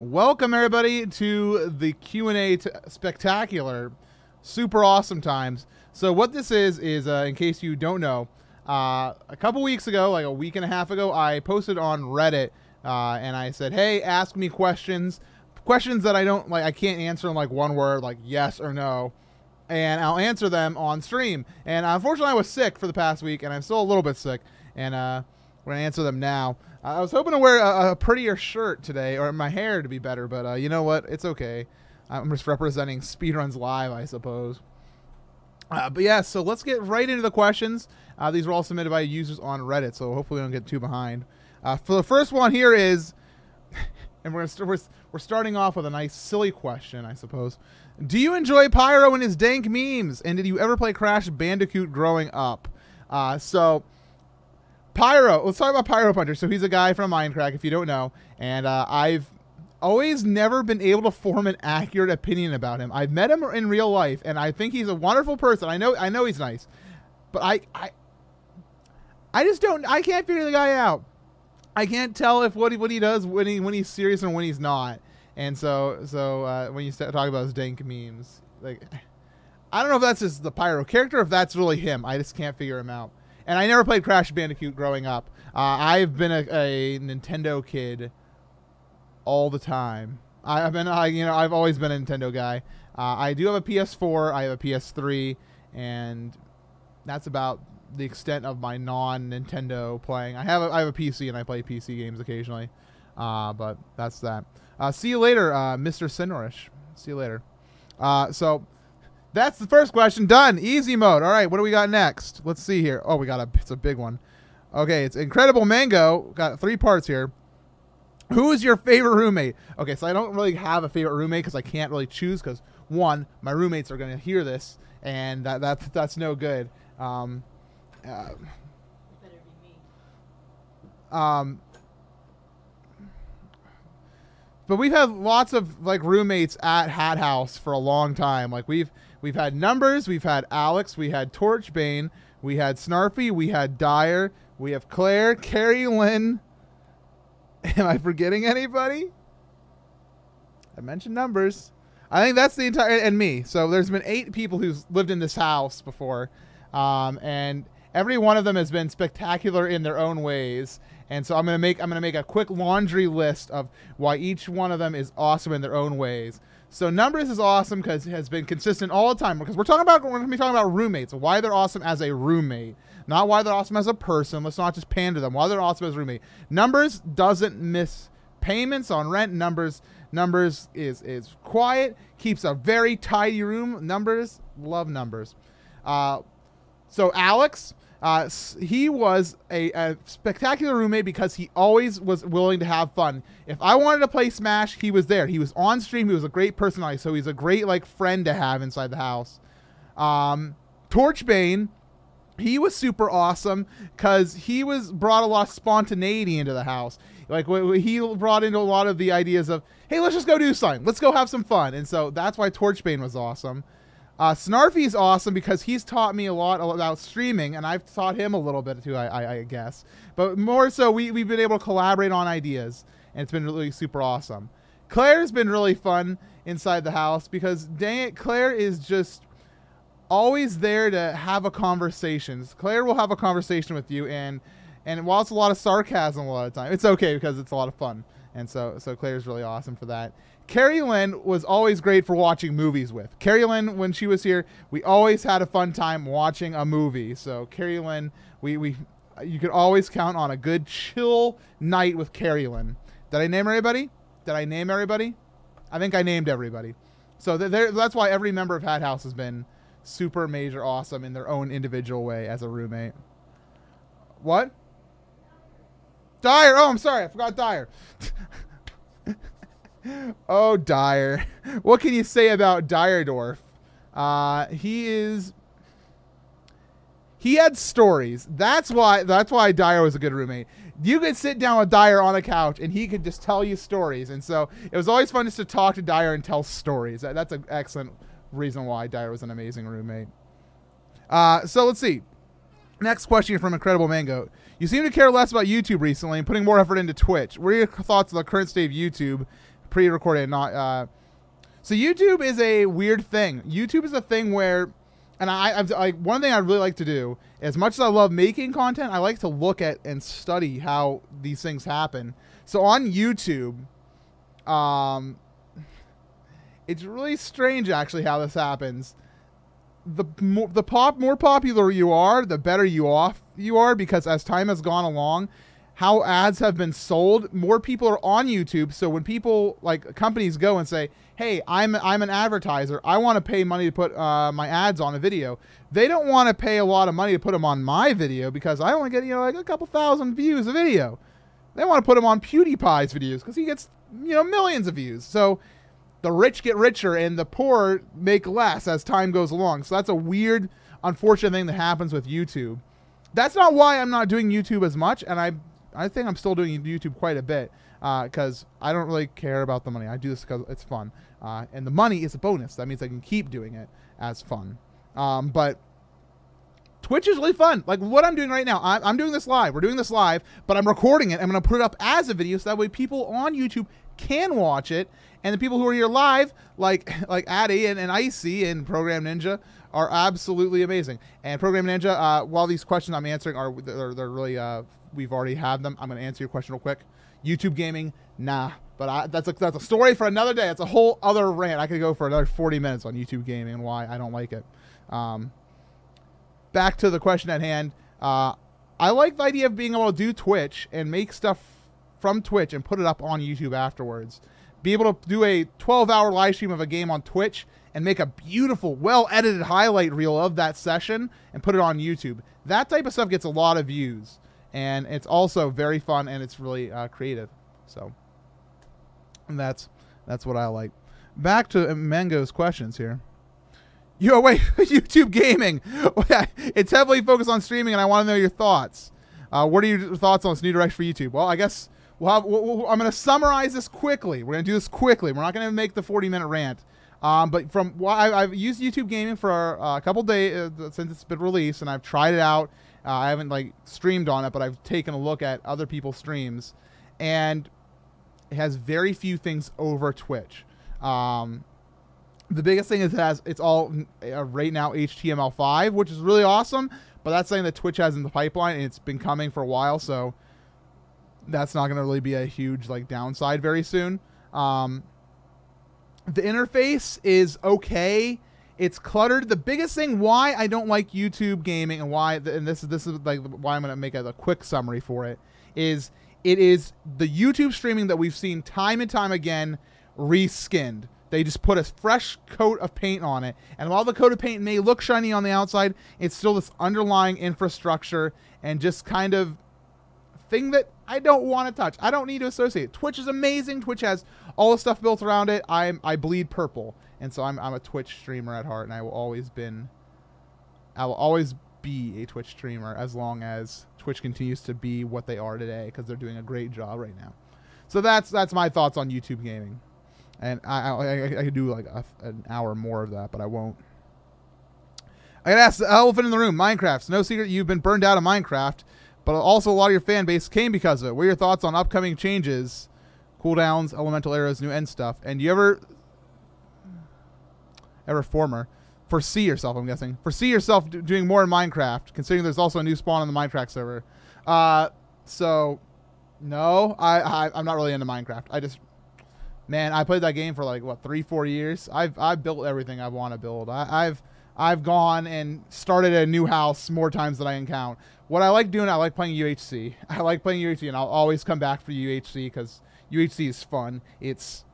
Welcome everybody to the Q&A spectacular. Super awesome times. So what this is in case you don't know, a couple weeks ago, like a week and a half ago, I posted on Reddit and I said, hey, ask me questions that I can't answer in like one word, like yes or no, and I'll answer them on stream. And unfortunately I was sick for the past week, and I'm still a little bit sick, and we're gonna answer them now. I was hoping to wear a prettier shirt today, or my hair to be better, but you know what? It's okay. I'm just representing Speedruns Live, I suppose. But yeah, so let's get right into the questions. These were all submitted by users on Reddit, so hopefully we don't get too behind. For the first one here is, and we're starting off with a nice silly question, I suppose. Do you enjoy Pyro and his dank memes? And did you ever play Crash Bandicoot growing up? So Pyro, let's talk about Pyro Puncher. So he's a guy from Minecraft, if you don't know, and I've always never been able to form an accurate opinion about him. I've met him in real life, and I think he's a wonderful person. I know he's nice, but I just don't. I can't figure the guy out. I can't tell if what he does when he's serious and when he's not. And so when you talk about his dank memes, like, I don't know if that's just the Pyro character, or if that's really him. I just can't figure him out. And I never played Crash Bandicoot growing up. I've been a Nintendo kid all the time. I've always been a Nintendo guy. I do have a PS4, I have a PS3, and that's about the extent of my non-Nintendo playing. I have a PC, and I play PC games occasionally. But that's that. See you later, Mr. Sinorish. See you later. So that's the first question done. Easy mode. All right, what do we got next? Let's see here. Oh, it's a big one. Okay, it's Incredible Mango. Got 3 parts here. Who is your favorite roommate? Okay, so I don't really have a favorite roommate because I can't really choose, because one, my roommates are going to hear this, and that's no good. It better be me. But we've had lots of like roommates at Hat House for a long time. Like we've had Numbers, we've had Alex, we had Torchbane, we had Snarfy, we had Dyer, we have Claire, Carrie Lynn. Am I forgetting anybody? I mentioned Numbers. I think that's the entire, and me. So there's been 8 people who've lived in this house before, and every one of them has been spectacular in their own ways. And so I'm gonna make a quick laundry list of why each one of them is awesome in their own ways. So Numbers is awesome because it has been consistent all the time, because we're gonna be talking about roommates, why they're awesome as a roommate, not why they're awesome as a person. Let's not just pander them. Why they're awesome as a roommate. Numbers doesn't miss payments on rent. Numbers is quiet, keeps a very tidy room. Numbers, love Numbers. So Alex, he was a spectacular roommate because he always was willing to have fun. If I wanted to play Smash, he was there. He was on stream. He was a great personality, so he's a great like friend to have inside the house. Torchbane, he was super awesome because he brought a lot of spontaneity into the house. Like he brought into a lot of the ideas of, hey, let's just go do something. Let's go have some fun. And so that's why Torchbane was awesome. Snarfy's awesome because he's taught me a lot about streaming, and I've taught him a little bit too, I guess. But more so, we've been able to collaborate on ideas, and it's been really super awesome. Claire's been really fun inside the house because, dang it, Claire is just always there to have a conversation. Claire will have a conversation with you, and while it's a lot of sarcasm a lot of the time, it's okay because it's a lot of fun. And so Claire's really awesome for that. Carrie Lynn was always great for watching movies with. Carrie Lynn, when she was here, we always had a fun time watching a movie. So Carrie Lynn, you could always count on a good chill night with Carrie Lynn. Did I name everybody? I think I named everybody. So that's why every member of Hat House has been super major awesome in their own individual way as a roommate. What? Dyer. Oh, I'm sorry. I forgot Dyer. Oh, Dyer. What can you say about Dyerdorf? He had stories. That's why Dyer was a good roommate. You could sit down with Dyer on a couch and he could just tell you stories. And so it was always fun just to talk to Dyer and tell stories. That's an excellent reason why Dyer was an amazing roommate. So let's see. Next question from Incredible Mango. You seem to care less about YouTube recently and putting more effort into Twitch. What are your thoughts on the current state of YouTube? pre-recorded, not. So YouTube is a weird thing. YouTube is a thing where, and one thing I really like to do, as much as I love making content, I like to look at and study how these things happen. So on YouTube, it's really strange actually how this happens. The more popular you are, the better you are, because as time has gone along, how ads have been sold, more people are on YouTube. So when people, like companies, go and say, hey, I'm an advertiser, I want to pay money to put my ads on a video, they don't want to pay a lot of money to put them on my video because I only get, like a couple thousand views a video. They want to put them on PewDiePie's videos because he gets, millions of views. So the rich get richer and the poor make less as time goes along. So that's a weird, unfortunate thing that happens with YouTube. That's not why I'm not doing YouTube as much, and I think I'm still doing YouTube quite a bit because I don't really care about the money. I do this because it's fun. And the money is a bonus. That means I can keep doing it as fun. But Twitch is really fun. Like what I'm doing right now, I'm doing this live. We're doing this live, but I'm recording it. I'm going to put it up as a video so that way people on YouTube can watch it. And the people who are here live, like Addy and Icy and Program Ninja, are absolutely amazing. And Program Ninja, while these questions I'm answering they're really we've already had them. I'm going to answer your question real quick. YouTube gaming, nah. But that's a story for another day. It's a whole other rant. I could go for another 40 minutes on YouTube gaming and why I don't like it. Back to the question at hand. I like the idea of being able to do Twitch and make stuff from Twitch and put it up on YouTube afterwards. Be able to do a 12-hour live stream of a game on Twitch and make a beautiful, well-edited highlight reel of that session and put it on YouTube. That type of stuff gets a lot of views. And it's also very fun and it's really creative. So that's what I like. Back to Mango's questions here. Wait, YouTube gaming. It's heavily focused on streaming, and I want to know your thoughts. What are your thoughts on this new direction for YouTube? Well, I guess I'm going to summarize this quickly. We're going to do this quickly. We're not going to make the 40-minute rant. But from I've used YouTube gaming for a couple days since it's been released, and I've tried it out. I haven't streamed on it, but I've taken a look at other people's streams, and it has very few things over Twitch. The biggest thing is it's all right now HTML5, which is really awesome, but that's something that Twitch has in the pipeline, and it's been coming for a while, so that's not going to really be a huge downside very soon. The interface is okay. It's cluttered. The biggest thing why I don't like YouTube gaming and why, and this is why I'm going to make a quick summary for it, is it is the YouTube streaming that we've seen time and time again reskinned. They just put a fresh coat of paint on it. And while the coat of paint may look shiny on the outside, it's still this underlying infrastructure and just kind of thing that I don't want to touch. I don't need to associate. Twitch is amazing. Twitch has all the stuff built around it. I bleed purple. And so I'm a Twitch streamer at heart, and I will always be a Twitch streamer as long as Twitch continues to be what they are today, because they're doing a great job right now. So that's my thoughts on YouTube gaming. And I could do an hour more of that, but I won't. I gotta ask the elephant in the room, Minecraft. It's no secret you've been burned out of Minecraft, but also a lot of your fan base came because of it. What are your thoughts on upcoming changes, cooldowns, elemental arrows, new end stuff? And do you ever foresee yourself, I'm guessing, doing more in Minecraft, considering there's also a new spawn on the Minecraft server? So, no, I'm not really into Minecraft. Man, I played that game for 3-4 years. I've built everything I want to build. I've gone and started a new house more times than I can count. What I like doing, I like playing UHC. I like playing UHC, and I'll always come back for UHC because UHC is fun. It's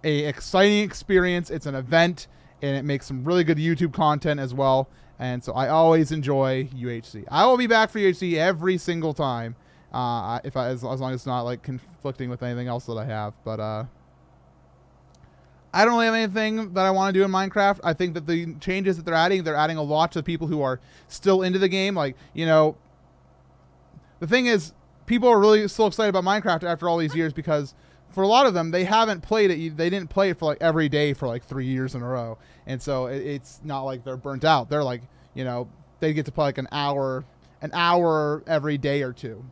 a exciting experience. It's an event, and it makes some really good YouTube content as well. And so I always enjoy UHC. I will be back for UHC every single time, as long as it's not conflicting with anything else that I have. But I don't really have anything that I want to do in Minecraft. I think that the changes that they're adding a lot to the people who are still into the game. The thing is, people are really still excited about Minecraft after all these years because for a lot of them, they haven't played it. They didn't play it for every day for 3 years in a row. And so it's not like they're burnt out. They're they get to play an hour every day or two.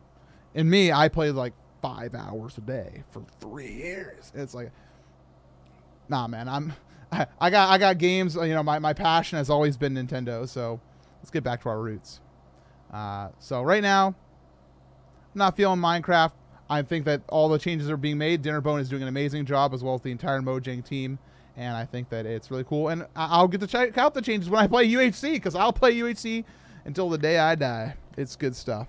And me, I played 5 hours a day for 3 years. It's Nah, man, I got games. You know, my passion has always been Nintendo. So let's get back to our roots. So right now, I'm not feeling Minecraft. I think that all the changes are being made. Dinnerbone is doing an amazing job, as well as the entire Mojang team. And I think that it's really cool. And I'll get to check out the changes when I play UHC, because I'll play UHC until the day I die. It's good stuff.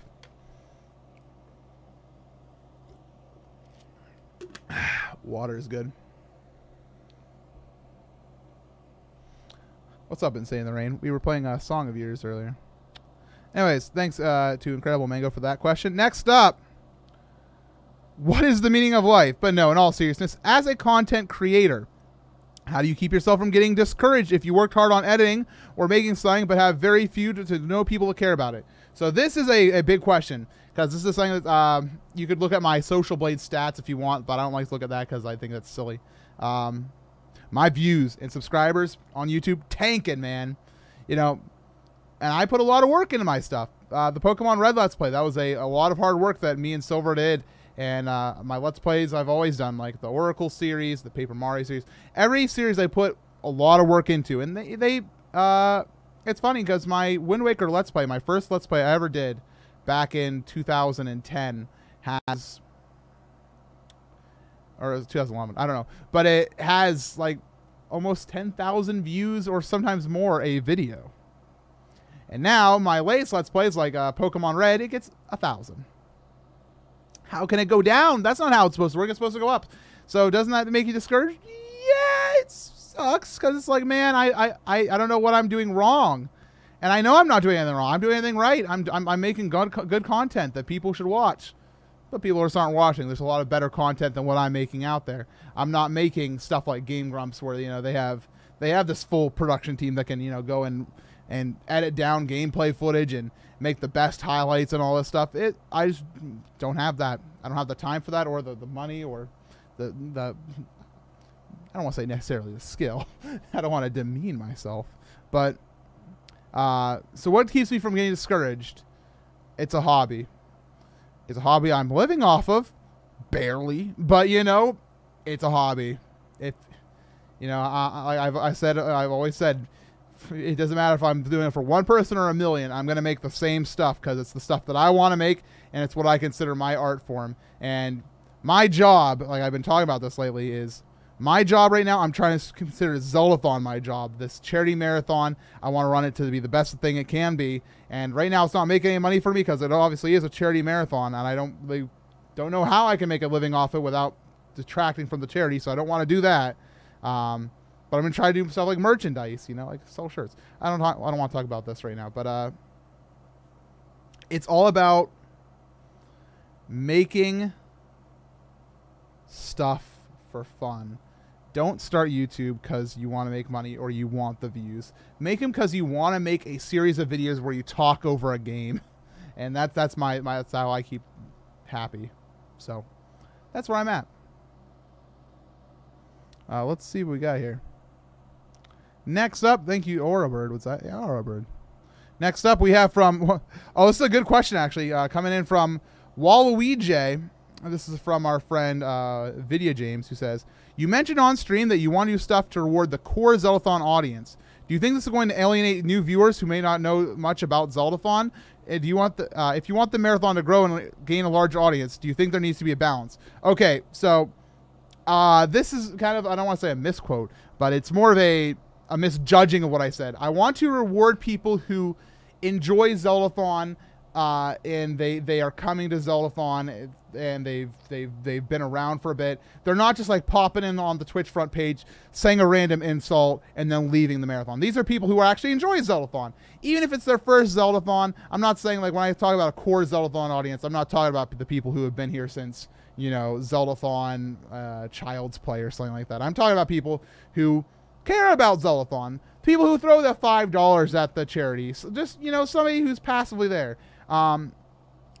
Water is good. What's up, Insane in the Rain? We were playing a song of yours earlier. Anyways, thanks to Incredible Mango for that question. Next up, what is the meaning of life? But no, in all seriousness, as a content creator, how do you keep yourself from getting discouraged if you worked hard on editing or making something but have very few to no people to care about it? So this is a big question, because this is something that you could look at my Social Blade stats if you want, but I don't like to look at that because I think that's silly. My views and subscribers on YouTube tanking, man. You know, and I put a lot of work into my stuff. The Pokemon Red Let's Play, that was a lot of hard work that me and Silver did. And my Let's Plays I've always done, like the Oracle series, the Paper Mario series. Every series I put a lot of work into. And it's funny because my Wind Waker Let's Play, my first Let's Play I ever did back in 2010 has... or it was 2011, I don't know. But it has like almost 10,000 views or sometimes more a video. And now my latest Let's Plays, like Pokemon Red, it gets 1,000. How can it go down? That's not how it's supposed to work. It's supposed to go up. So doesn't that make you discouraged? Yeah, it sucks, because it's like, man, I don't know what I'm doing wrong. And I know I'm not doing anything wrong. I'm doing anything right. I'm making good content that people should watch. But people just aren't watching. There's a lot of better content than what I'm making out there. I'm not making stuff like Game Grumps, where, you know, they have this full production team that can, you know, go and edit down gameplay footage and make the best highlights and all this stuff. I just don't have that. I don't have the time for that, or the money, or the I don't want to say necessarily the skill. I don't want to demean myself. But so what keeps me from getting discouraged? It's a hobby. It's a hobby I'm living off of, barely, but, you know, it's a hobby. If, you know, I've always said, it doesn't matter if I'm doing it for one person or a million. I'm going to make the same stuff because it's the stuff that I want to make, and it's what I consider my art form. And my job, like I've been talking about this lately, is my job right now. I'm trying to consider Zeldathon my job. This charity marathon, I want to run it to be the best thing it can be. And right now it's not making any money for me because it obviously is a charity marathon, and I don't know how I can make a living off it without detracting from the charity. So I don't want to do that. But I'm gonna try to do stuff like merchandise, you know, like sell shirts. I don't want to talk about this right now, but it's all about making stuff for fun. Don't start YouTube because you want to make money or you want the views. Make them because you want to make a series of videos where you talk over a game, and that's that's how I keep happy. So that's where I'm at. Let's see what we got here. Next up, thank you, Aurabird. What's that? Yeah, Aurabird. Next up, we have from... Oh, this is a good question, actually. Coming in from Waluigi. This is from our friend Vidya James, who says, you mentioned on stream that you want to do stuff to reward the core Zeldathon audience. Do you think this is going to alienate new viewers who may not know much about Zeldathon? Do you want the, if you want the marathon to grow and gain a large audience, do you think there needs to be a balance? Okay, so this is kind of, I don't want to say a misquote, but it's more of a misjudging of what I said. I want to reward people who enjoy Zeldathon, and they are coming to Zeldathon, and they've been around for a bit. They're not just like popping in on the Twitch front page, saying a random insult, and then leaving the marathon. These are people who are actually enjoying Zeldathon. Even if it's their first Zeldathon, I'm not saying, like, when I talk about a core Zeldathon audience, I'm not talking about the people who have been here since, you know, Zeldathon Child's Play or something like that. I'm talking about people who care about Zeldathon, people who throw the $5 at the charity, so just, you know, somebody who's passively there.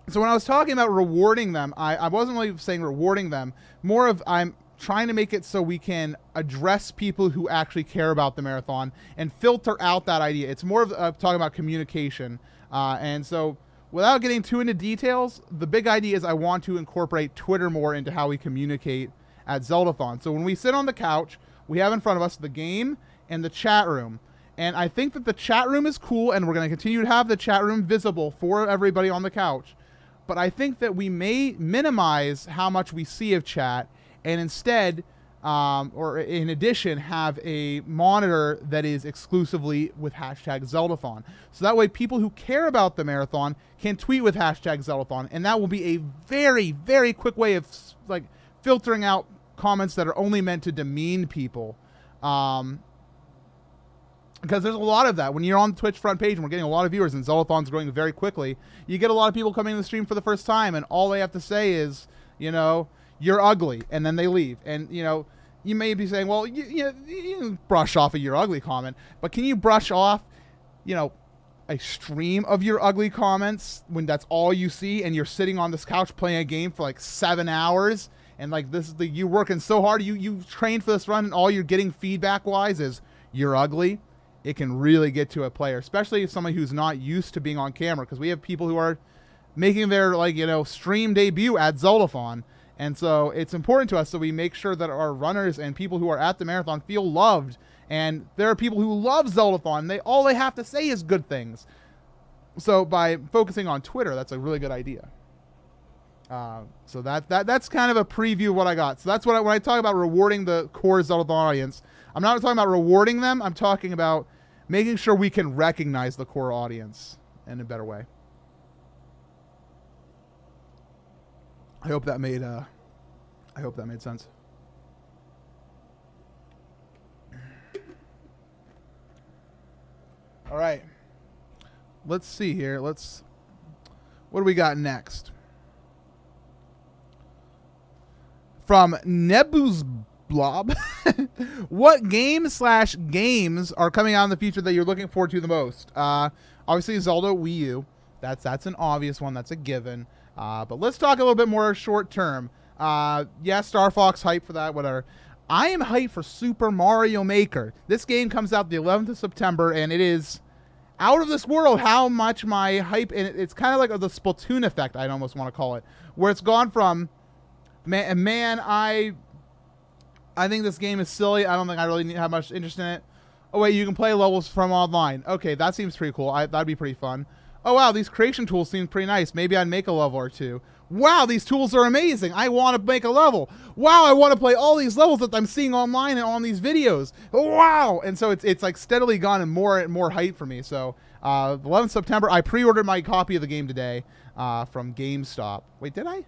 So when I was talking about rewarding them, I wasn't really saying rewarding them, more of I'm trying to make it so we can address people who actually care about the marathon and filter out that idea. It's more of talking about communication. And so without getting too into details, the big idea is I want to incorporate Twitter more into how we communicate at Zeldathon. So when we sit on the couch we have in front of us the game and the chat room. And I think that the chat room is cool, and we're going to continue to have the chat room visible for everybody on the couch. But I think that we may minimize how much we see of chat, and instead, or in addition, have a monitor that is exclusively with hashtag Zeldathon. So that way people who care about the marathon can tweet with hashtag Zeldathon, and that will be a very, very quick way of like filtering out comments that are only meant to demean people. Because there's a lot of that. When you're on the Twitch front page and we're getting a lot of viewers and Zeldathon's growing very quickly, you get a lot of people coming to the stream for the first time, and all they have to say is, you know, you're ugly, and then they leave. And, you know, you may be saying, well, you brush off of your ugly comment, but can you brush off, you know, a stream of your ugly comments when that's all you see, and you're sitting on this couch playing a game for like 7 hours, and like this is you're working so hard, you trained for this run, and all you're getting feedback wise is you're ugly. It can really get to a player, especially if somebody who's not used to being on camera, because we have people who are making their, like, you know, stream debut at Zeldathon. And so it's important to us that we make sure that our runners and people who are at the marathon feel loved. And there are people who love Zeldathon. All they have to say is good things. So by focusing on Twitter, that's a really good idea. So that's kind of a preview of what I got. So that's what when I talk about rewarding the core Zeldathon audience, I'm not talking about rewarding them. I'm talking about making sure we can recognize the core audience in a better way. I hope that made sense. All right. Let's see here. What do we got next? From Nebuzblob. What games are coming out in the future that you're looking forward to the most? Obviously Zelda Wii U. That's an obvious one. That's a given. But let's talk a little bit more short term. Yeah, Star Fox, hype for that, whatever. I am hyped for Super Mario Maker. This game comes out the 11th of September, and it is out of this world how much my hype, and it's kind of like the Splatoon effect, I'd almost want to call it, where it's gone from, man, I think this game is silly. I don't think I really have much interest in it. Oh, wait, you can play levels from online. Okay, that seems pretty cool. That'd be pretty fun. Oh, wow, these creation tools seem pretty nice. Maybe I'd make a level or two. Wow, these tools are amazing. I want to make a level. Wow, I want to play all these levels that I'm seeing online and on these videos. Wow. And so it's like steadily gone and more hype for me. So 11th September, I pre-ordered my copy of the game today from GameStop. Wait, did I?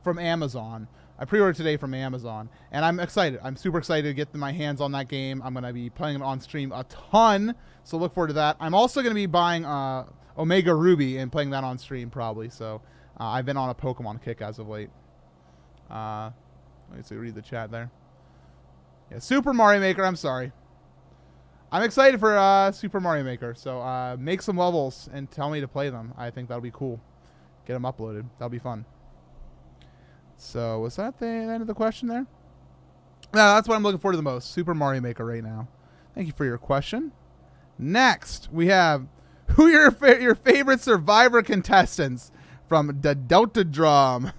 From Amazon. I pre-ordered today from Amazon, and I'm excited. I'm super excited to get my hands on that game. I'm going to be playing it on stream a ton, so look forward to that. I'm also going to be buying Omega Ruby and playing that on stream probably, so I've been on a Pokemon kick as of late. Let me see, read the chat there. Yeah, Super Mario Maker, I'm sorry. I'm excited for Super Mario Maker, so make some levels and tell me to play them. I think that'll be cool. Get them uploaded. That'll be fun. So, was that the end of the question there? No, that's what I'm looking forward to the most. Super Mario Maker right now. Thank you for your question. Next, we have, who are your favorite Survivor contestants? From the Delta Drum.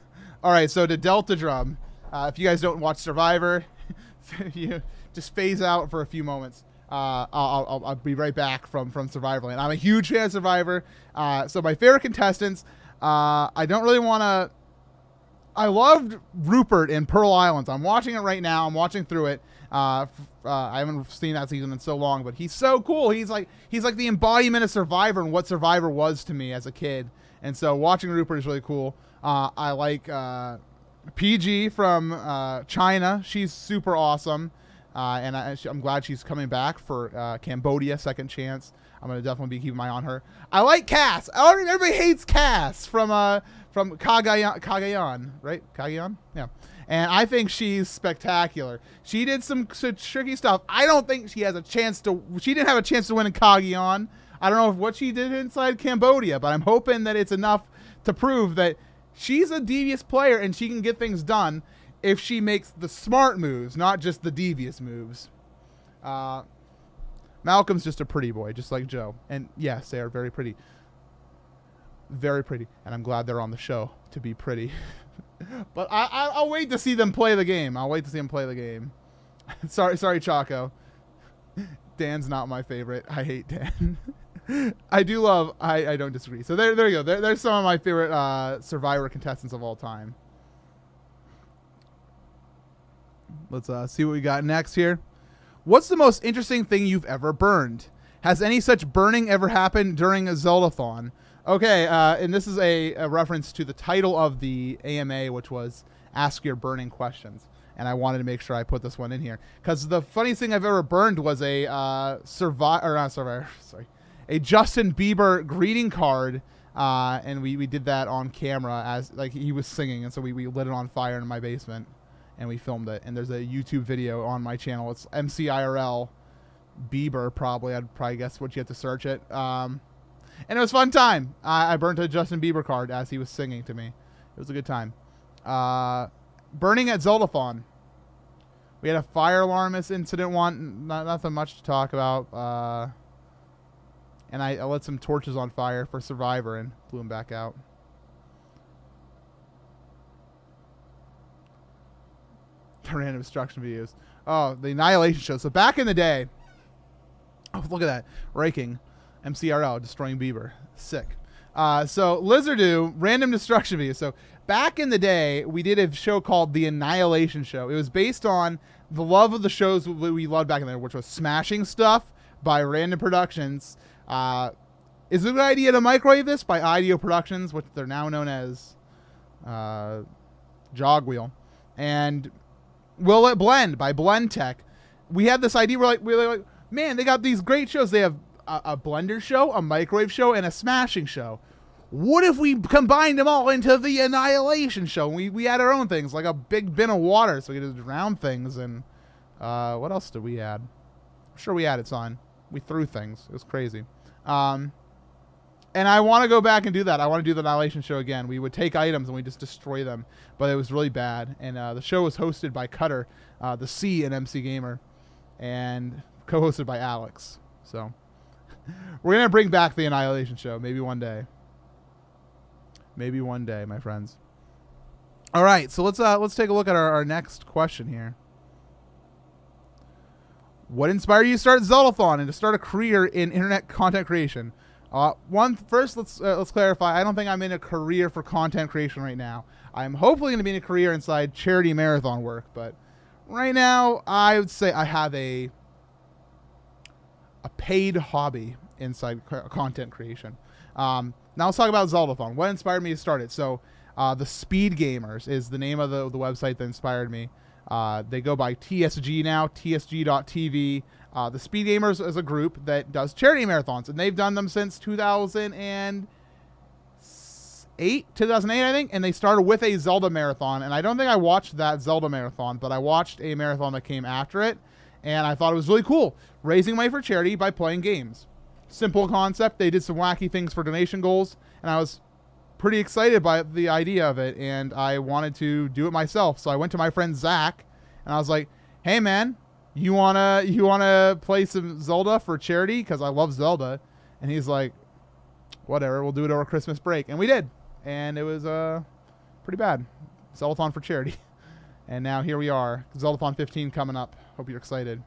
All right, so the Delta Drum. If you guys don't watch Survivor, you just phase out for a few moments. I'll be right back from Survivorland. I'm a huge fan of Survivor. So my favorite contestants, I don't really want to... I loved Rupert in Pearl Islands. I'm watching it right now. I'm watching through it. I haven't seen that season in so long, but he's so cool. He's like the embodiment of Survivor and what Survivor was to me as a kid. And so watching Rupert is really cool. I like PG from China. She's super awesome. And I'm glad she's coming back for Cambodia, Second Chance. I'm going to definitely be keeping my eye on her. I like Cass. Everybody hates Cass from Cagayan, right? Cagayan? Yeah. And I think she's spectacular. She did some tricky stuff. I don't think she has a chance to... She didn't have a chance to win in Cagayan. I don't know what she did inside Cambodia, but I'm hoping that it's enough to prove that she's a devious player and she can get things done if she makes the smart moves, not just the devious moves. Malcolm's just a pretty boy, just like Joe. And yes, they are very pretty. Very pretty. And I'm glad they're on the show to be pretty. But I'll wait to see them play the game. I'll wait to see them play the game. Sorry, Chaco. Dan's not my favorite. I hate Dan. I do love. I don't disagree. So there you go. There's some of my favorite Survivor contestants of all time. Let's see what we got next here. What's the most interesting thing you've ever burned? Has any such burning ever happened during a Zeldathon? Okay, and this is a reference to the title of the AMA, which was Ask Your Burning Questions. And I wanted to make sure I put this one in here. Because the funniest thing I've ever burned was a a Justin Bieber greeting card. And we did that on camera as like he was singing. And so we lit it on fire in my basement. And we filmed it. And there's a YouTube video on my channel. It's MCIRL Bieber, probably. I'd probably guess what you have to search it. And it was a fun time. I burnt a Justin Bieber card as he was singing to me. It was a good time. Burning at Zeldathon. We had a fire alarmist incident nothing much to talk about. And I lit some torches on fire for Survivor and blew them back out. Random destruction videos. Oh, the Annihilation show. So back in the day, oh, look at that. Raking. MCRL, destroying Bieber. Sick. So Lizardo, random destruction videos. So back in the day, we did a show called The Annihilation Show. It was based on the love of the shows we loved back in there, which was Smashing Stuff by Random Productions. Is it a good idea to microwave this by IDEO Productions, which they're now known as Jogwheel, and Will It Blend by Blend Tech. We had this idea. We're like, man, they got these great shows. They have a blender show, a microwave show, and a smashing show. What if we combined them all into the Annihilation Show? We had our own things, like a big bin of water, so we could just drown things. And what else did we add? I'm sure we added something. We threw things. It was crazy. And I want to go back and do that. I want to do the Annihilation Show again. We would take items and we just destroy them, but it was really bad. And the show was hosted by Cutter, the C in MC Gamer, and co-hosted by Alex. So we're gonna bring back the Annihilation Show, maybe one day. Maybe one day, my friends. All right, so let's take a look at our next question here. What inspired you to start Zeldathon and to start a career in internet content creation? First, let's clarify. I don't think I'm in a career for content creation right now. I'm hopefully going to be in a career inside charity marathon work, but right now I would say I have a paid hobby inside content creation. Now let's talk about Zeldathon. What inspired me to start it? So the Speed Gamers is the name of the website that inspired me. They go by TSG now, TSG.TV. The Speed Gamers is a group that does charity marathons, and they've done them since 2008, I think, and they started with a Zelda marathon, and I don't think I watched that Zelda marathon, but I watched a marathon that came after it, and I thought it was really cool, raising money for charity by playing games. Simple concept. They did some wacky things for donation goals, and I was pretty excited by the idea of it, and I wanted to do it myself. So I went to my friend Zach, and I was like, hey man, you wanna play some Zelda for charity? Because I love Zelda. And he's like, whatever, we'll do it over Christmas break. And we did. And it was pretty bad. Zeldathon for charity. And now here we are. Zeldathon 15 coming up. Hope you're excited.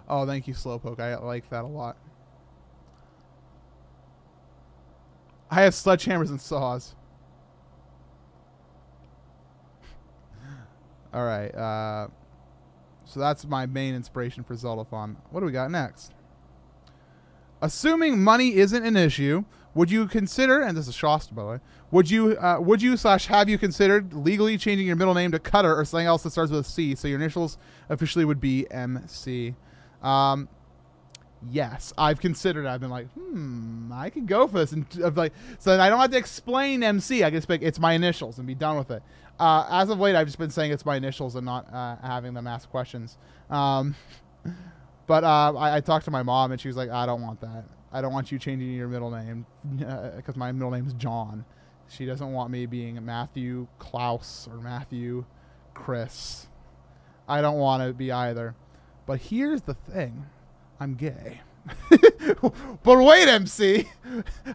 Oh, thank you, Slowpoke. I like that a lot. I have sledgehammers and saws. All right. So that's my main inspiration for Zeldathon. What do we got next? Assuming money isn't an issue, would you consider, and this is Shasta, by the way, would you / have you considered legally changing your middle name to Cutter or something else that starts with a C, so your initials officially would be MC? Yes, I've considered it. I've been like, I could go for this. And like, so I don't have to explain MC. I can just pick, it's my initials and be done with it. As of late, I've just been saying it's my initials and not having them ask questions. But I talked to my mom, and she was like, I don't want that. I don't want you changing your middle name because my middle name is John. She doesn't want me being Matthew Klaus or Matthew Chris. I don't want to be either. But here's the thing. I'm gay. But wait, MC.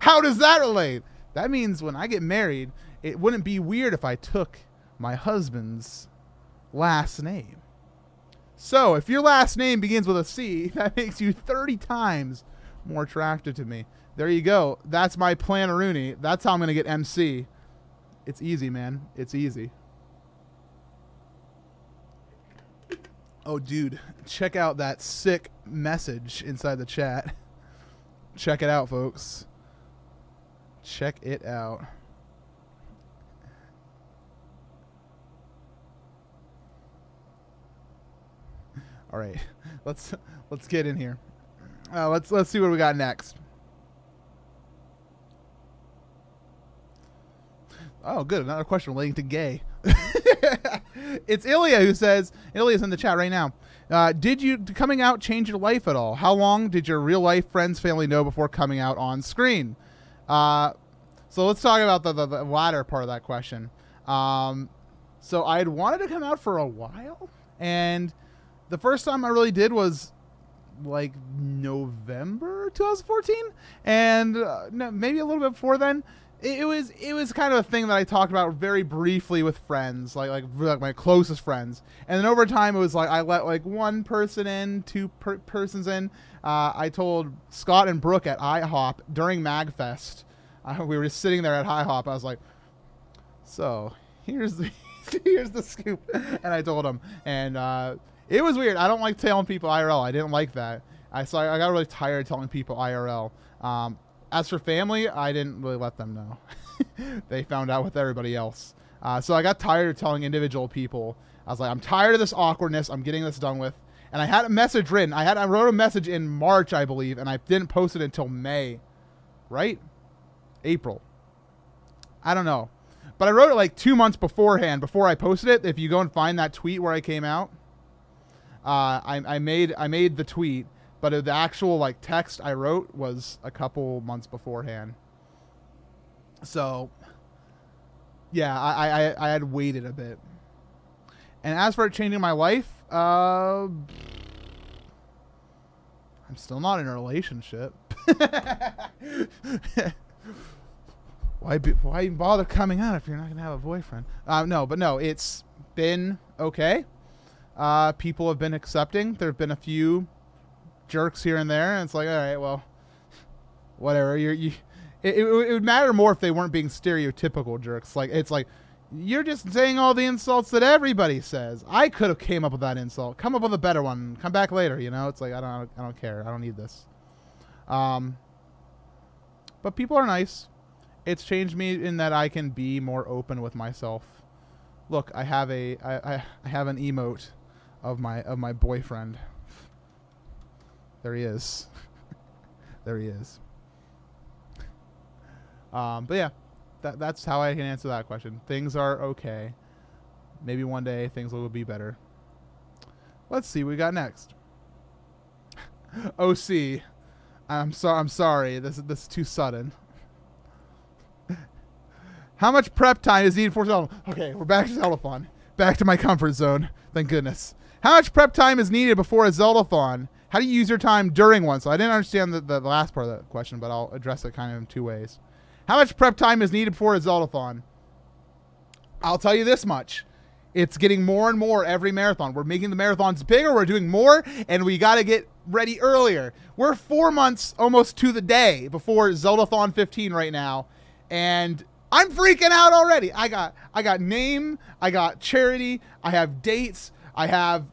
How does that relate? That means when I get married, it wouldn't be weird if I took my husband's last name. So if your last name begins with a C, that makes you 30 times more attractive to me. There you go. That's my plan, Rooney. That's how I'm going to get MC. It's easy, man. It's easy. Oh, dude. Check out that sick message inside the chat. Check it out, folks. Check it out. All right, let's get in here. Let's see what we got next. Oh, good. Another question relating to gay. It's Ilya who says, Ilya's in the chat right now. Did you coming out change your life at all? How long did your real life friends, family know before coming out on screen? So let's talk about the latter part of that question. So I had wanted to come out for a while, and the first time I really did was like November 2014, and maybe a little bit before then. It was kind of a thing that I talked about very briefly with friends, like my closest friends, and then over time it was like I let like one person in, two persons in. I told Scott and Brooke at IHOP during MagFest. We were just sitting there at IHOP. I was like, so here's the here's the scoop, and I told them, and it was weird. I don't like telling people IRL. I didn't like that. I got really tired telling people IRL. As for family, I didn't really let them know. They found out with everybody else. So I got tired of telling individual people. I was like, I'm tired of this awkwardness. I'm getting this done with. And I had a message written. I wrote a message in March, I believe, and I didn't post it until May. Right? April. I don't know. But I wrote it like 2 months beforehand, before I posted it. If you go and find that tweet where I came out, I made the tweet. But the actual like text I wrote was a couple months beforehand. So, yeah, I had waited a bit. And as for it changing my life, I'm still not in a relationship. Why even bother coming out if you're not gonna have a boyfriend? No, it's been okay. People have been accepting. There have been a few jerks here and there, and it's like, all right, well, whatever. It would matter more if they weren't being stereotypical jerks. Like, it's like, you're just saying all the insults that everybody says. I could have came up with that insult. Come up with a better one. Come back later. You know, it's like, I don't care. I don't need this. But people are nice. It's changed me in that I can be more open with myself. Look, I have an emote of my boyfriend. There he is. There he is. But yeah, that's how I can answer that question. Things are okay. Maybe one day things will be better. Let's see what we got next. OC. I'm sorry. This is too sudden. How much prep time is needed for Zeldathon? Okay, we're back to Zeldathon. Back to my comfort zone. Thank goodness. How much prep time is needed before a Zeldathon? How do you use your time during one? So I didn't understand the last part of that question, but I'll address it kind of in two ways. How much prep time is needed for a Zeldathon? I'll tell you this much. It's getting more and more every marathon. We're making the marathons bigger. We're doing more, and we got to get ready earlier. We're 4 months almost to the day before Zeldathon 15 right now, and I'm freaking out already. I got name, I got charity, I have dates, I have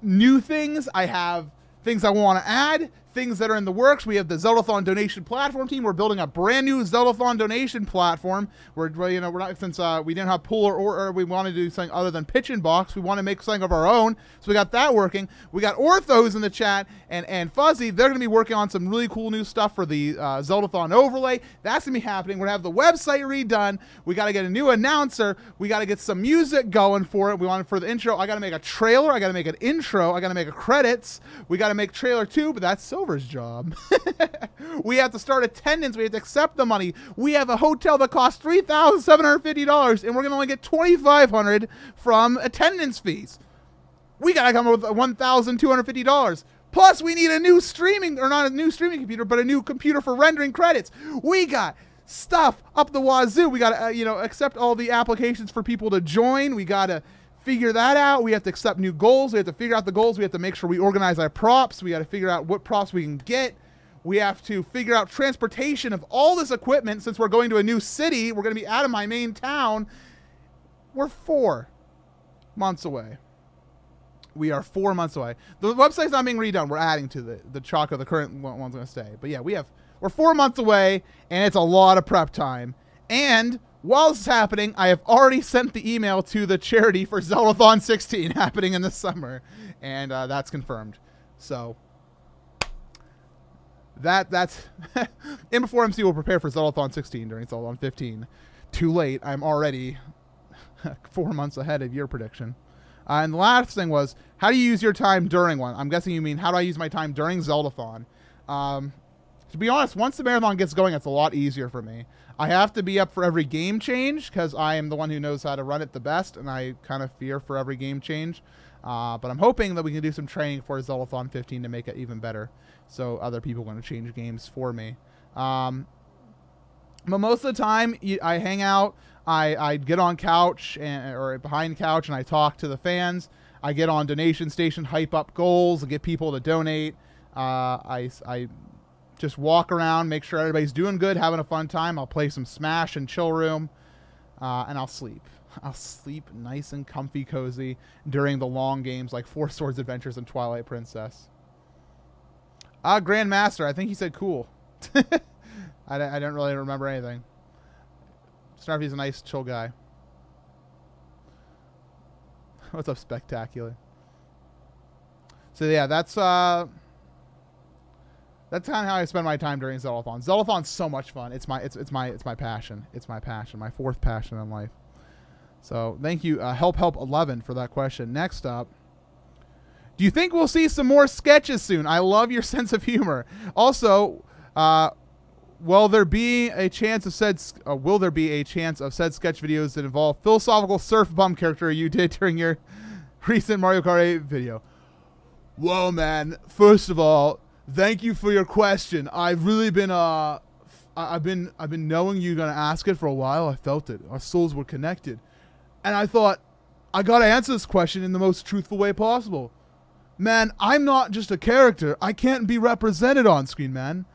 new things, I have things I want to add, things that are in the works. We have the Zeldathon donation platform team. We're building a brand new Zeldathon donation platform. We're not, since we didn't have pool or we wanted to do something other than pitch and box. We want to make something of our own. So we got that working. We got Orthos in the chat and Fuzzy. They're going to be working on some really cool new stuff for the Zeldathon overlay. That's going to be happening. We're going to have the website redone. We got to get a new announcer. We got to get some music going for it. We want it for the intro. I got to make a trailer. I got to make an intro. I got to make a credits. We got to make trailer 2, but that's Silver's job. We have to start attendance. We have to accept the money. We have a hotel that costs $3,750, and we're going to only get $2,500 from attendance fees. We got to come up with $1,250. Plus, we need a new streaming, or not a new streaming computer, but a new computer for rendering credits. We got stuff up the wazoo. We got to, accept all the applications for people to join. We got to figure that out. We have to accept new goals. We have to figure out the goals. We have to make sure we organize our props. We got to figure out what props we can get. We have to figure out transportation of all this equipment since we're going to a new city. We're going to be out of my main town. We're 4 months away. We are 4 months away. The website's not being redone. We're adding to the Choco. The current one's going to stay. But yeah, we're 4 months away, and it's a lot of prep time. And while this is happening, I have already sent the email to the charity for Zeldathon 16 happening in the summer, and that's confirmed. So that's In Before MC will prepare for Zeldathon 16 during Zeldathon 15. Too late. I'm already 4 months ahead of your prediction. And the last thing was, how do you use your time during one? I'm guessing you mean, how do I use my time during Zeldathon? To be honest, once the marathon gets going, it's a lot easier for me. I have to be up for every game change because I am the one who knows how to run it the best, and I kind of fear for every game change. But I'm hoping that we can do some training for Zeldathon 15 to make it even better, so other people are going to change games for me. But most of the time, I hang out. I get on couch or behind couch, and I talk to the fans. I get on donation station, hype up goals, and get people to donate. I just walk around, make sure everybody's doing good, having a fun time. I'll play some Smash and Chill Room, and I'll sleep. I'll sleep nice and comfy, cozy during the long games like Four Swords Adventures and Twilight Princess. Grandmaster, I think he said cool. I don't really remember anything. Snarfy's a nice, chill guy. What's up, Spectacular? So yeah, that's kind of how I spend my time during Zeldathon. Zeldathon's so much fun. It's my passion. It's my passion. My fourth passion in life. So thank you, Help11 for that question. Next up, do you think we'll see some more sketches soon? I love your sense of humor. Also, will there be a chance of said sketch videos that involve philosophical surf bum character you did during your recent Mario Kart 8 video? Whoa, man! First of all, thank you for your question. I've really been I've been knowing you're gonna ask it for a while. I felt it. Our souls were connected, and I thought I gotta answer this question in the most truthful way possible. Man, I'm not just a character. I can't be represented on screen, man.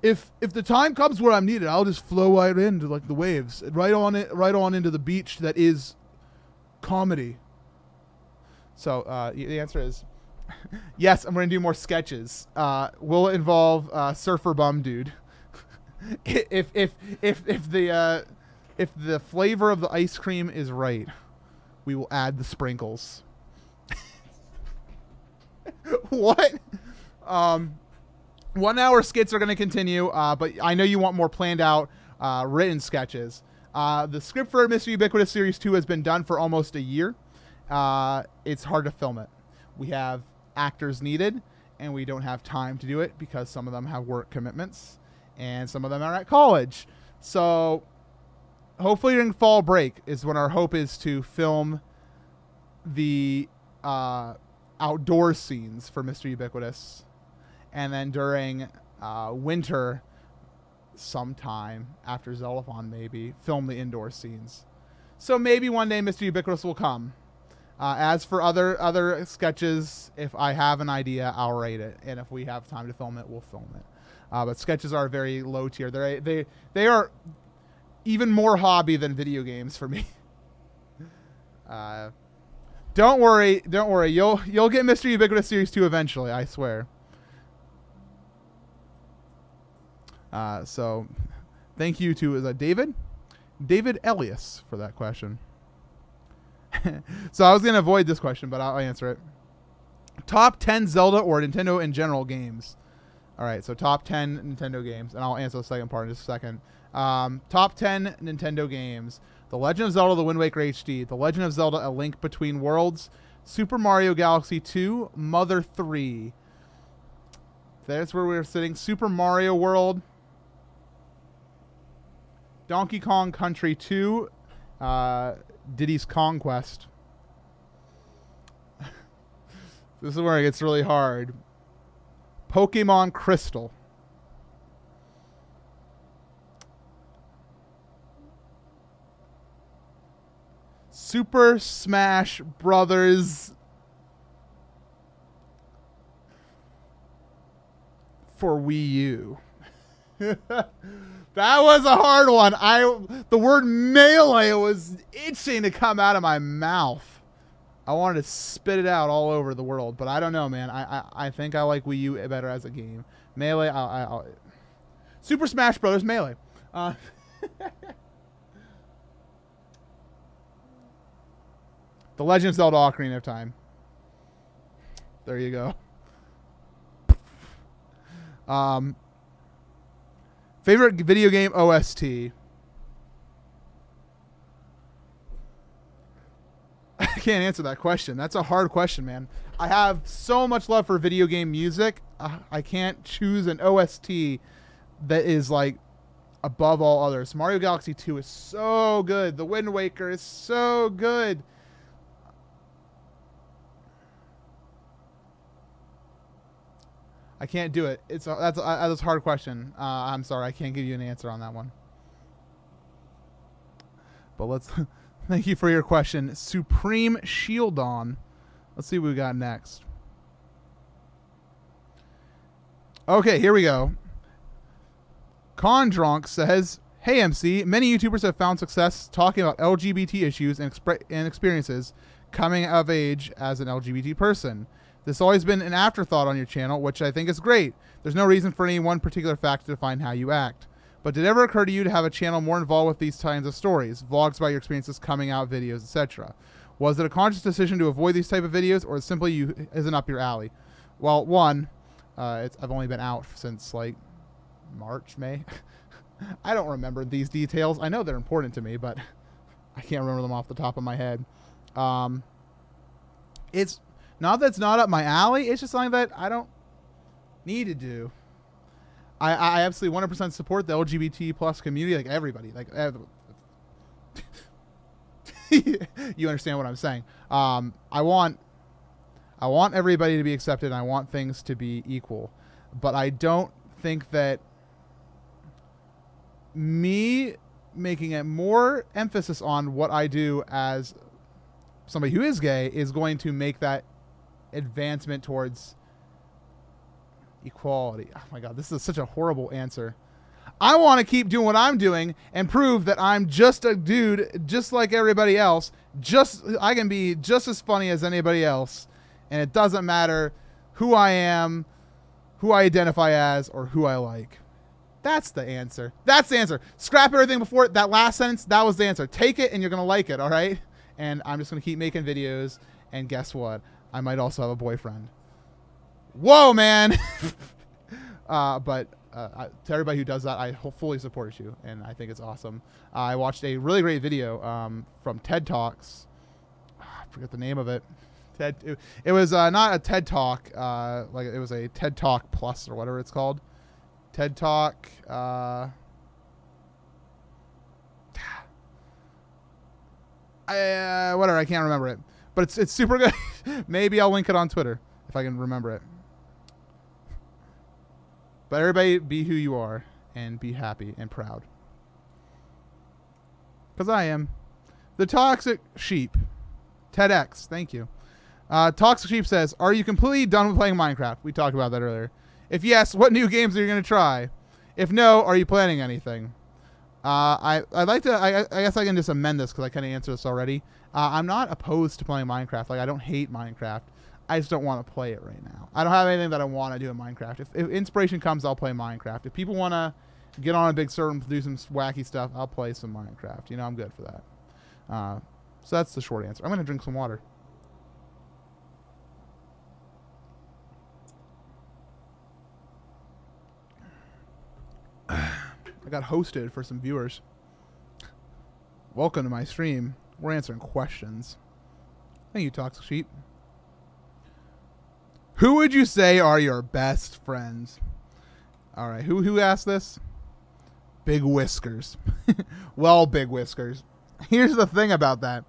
If the time comes where I'm needed, I'll just flow right into like the waves, right on into the beach that is comedy. So the answer is yes. I'm going to do more sketches. Will it involve Surfer Bum Dude? if the flavor of the ice cream is right, we will add the sprinkles. What? 1 hour skits are going to continue, but I know you want more planned out written sketches. The script for Mr. Ubiquitous Series 2 has been done for almost a year. It's hard to film it. We have actors needed, and we don't have time to do it because some of them have work commitments, and some of them are at college. So hopefully during fall break is when our hope is to film the outdoor scenes for Mr. Ubiquitous. And then during winter, sometime after Zeldathon, maybe film the indoor scenes. So maybe one day Mr. Ubiquitous will come. As for other sketches, if I have an idea, I'll write it, and if we have time to film it, we'll film it. But sketches are very low tier. They are even more hobby than video games for me. Don't worry. You'll get Mr. Ubiquitous Series 2 eventually, I swear. So thank you to David Elias for that question. So I was going to avoid this question, but I'll answer it. Top 10 Zelda or Nintendo in general games. All right, so top 10 Nintendo games, and I'll answer the second part in just a second. Top 10 Nintendo games. The Legend of Zelda The Wind Waker HD, The Legend of Zelda A Link Between Worlds, Super Mario Galaxy 2, Mother 3. That's where we're sitting. Super Mario World, Donkey Kong Country 2, Diddy's Kong Quest. This is where it gets really hard. Pokemon Crystal. Super Smash Brothers for Wii U. That was a hard one. The word melee was itching to come out of my mouth. I wanted to spit it out all over the world, but I don't know, man. I think I like Wii U better as a game. Melee, Super Smash Brothers Melee. The Legend of Zelda Ocarina of Time. There you go. Favorite video game OST? I can't answer that question. That's a hard question, man. I have so much love for video game music. I can't choose an OST that is like above all others. Mario Galaxy 2 is so good. The Wind Waker is so good. I can't do it. That's a hard question. I'm sorry, I can't give you an answer on that one. But let's thank you for your question, Supreme Shieldon. Let's see what we got next. Okay, here we go. Condronk says, "Hey MC, many YouTubers have found success talking about LGBT issues and experiences coming of age as an LGBT person. This has always been an afterthought on your channel, which I think is great. There's no reason for any one particular fact to define how you act. But did it ever occur to you to have a channel more involved with these kinds of stories, vlogs about your experiences, coming out videos, etc.? Was it a conscious decision to avoid these type of videos, or simply isn't up your alley?" Well, one, I've only been out since like March, May. I don't remember these details. I know they're important to me, but I can't remember them off the top of my head. It's not that it's not up my alley. It's just something that I don't need to do. I absolutely 100% support the LGBT plus community, like everybody. Like, you understand what I'm saying? I want everybody to be accepted. And I want things to be equal, but I don't think that me making it more emphasis on what I do as somebody who is gay is going to make that advancement towards equality. Oh my God, this is such a horrible answer. I want to keep doing what I'm doing and prove that I'm just a dude, just like everybody else. I can be just as funny as anybody else, and it doesn't matter who I am, who I identify as, or who I like. That's the answer. That's the answer. Scrap everything before it. That last sentence, that was the answer. Take it and you're going to like it, all right? And I'm just going to keep making videos, and guess what? I might also have a boyfriend. Whoa, man! To everybody who does that, I fully support you, and I think it's awesome. I watched a really great video from TED Talks. I forget the name of it. It was not a TED Talk, like it was a TED Talk Plus or whatever it's called. TED Talk. Whatever, I can't remember it, but it's super good. Maybe I'll link it on Twitter if I can remember it. But everybody, be who you are and be happy and proud. Because I am. The Toxic Sheep. TEDx, thank you. Toxic Sheep says, "Are you completely done with playing Minecraft?" We talked about that earlier. If yes, what new games are you going to try? If no, are you planning anything? I'd like to, I guess I can just amend this because I kind of answered this already. I'm not opposed to playing Minecraft. Like, I don't hate Minecraft. I just don't want to play it right now. I don't have anything that I want to do in Minecraft. If inspiration comes, I'll play Minecraft. If people want to get on a big server and do some wacky stuff, I'll play some Minecraft. You know, I'm good for that. So that's the short answer. I'm going to drink some water. I got hosted for some viewers. Welcome to my stream. We're answering questions. Thank you, Toxic Sheep. Who would you say are your best friends? All right, who asked this? Big Whiskers. Well, Big Whiskers, here's the thing about that.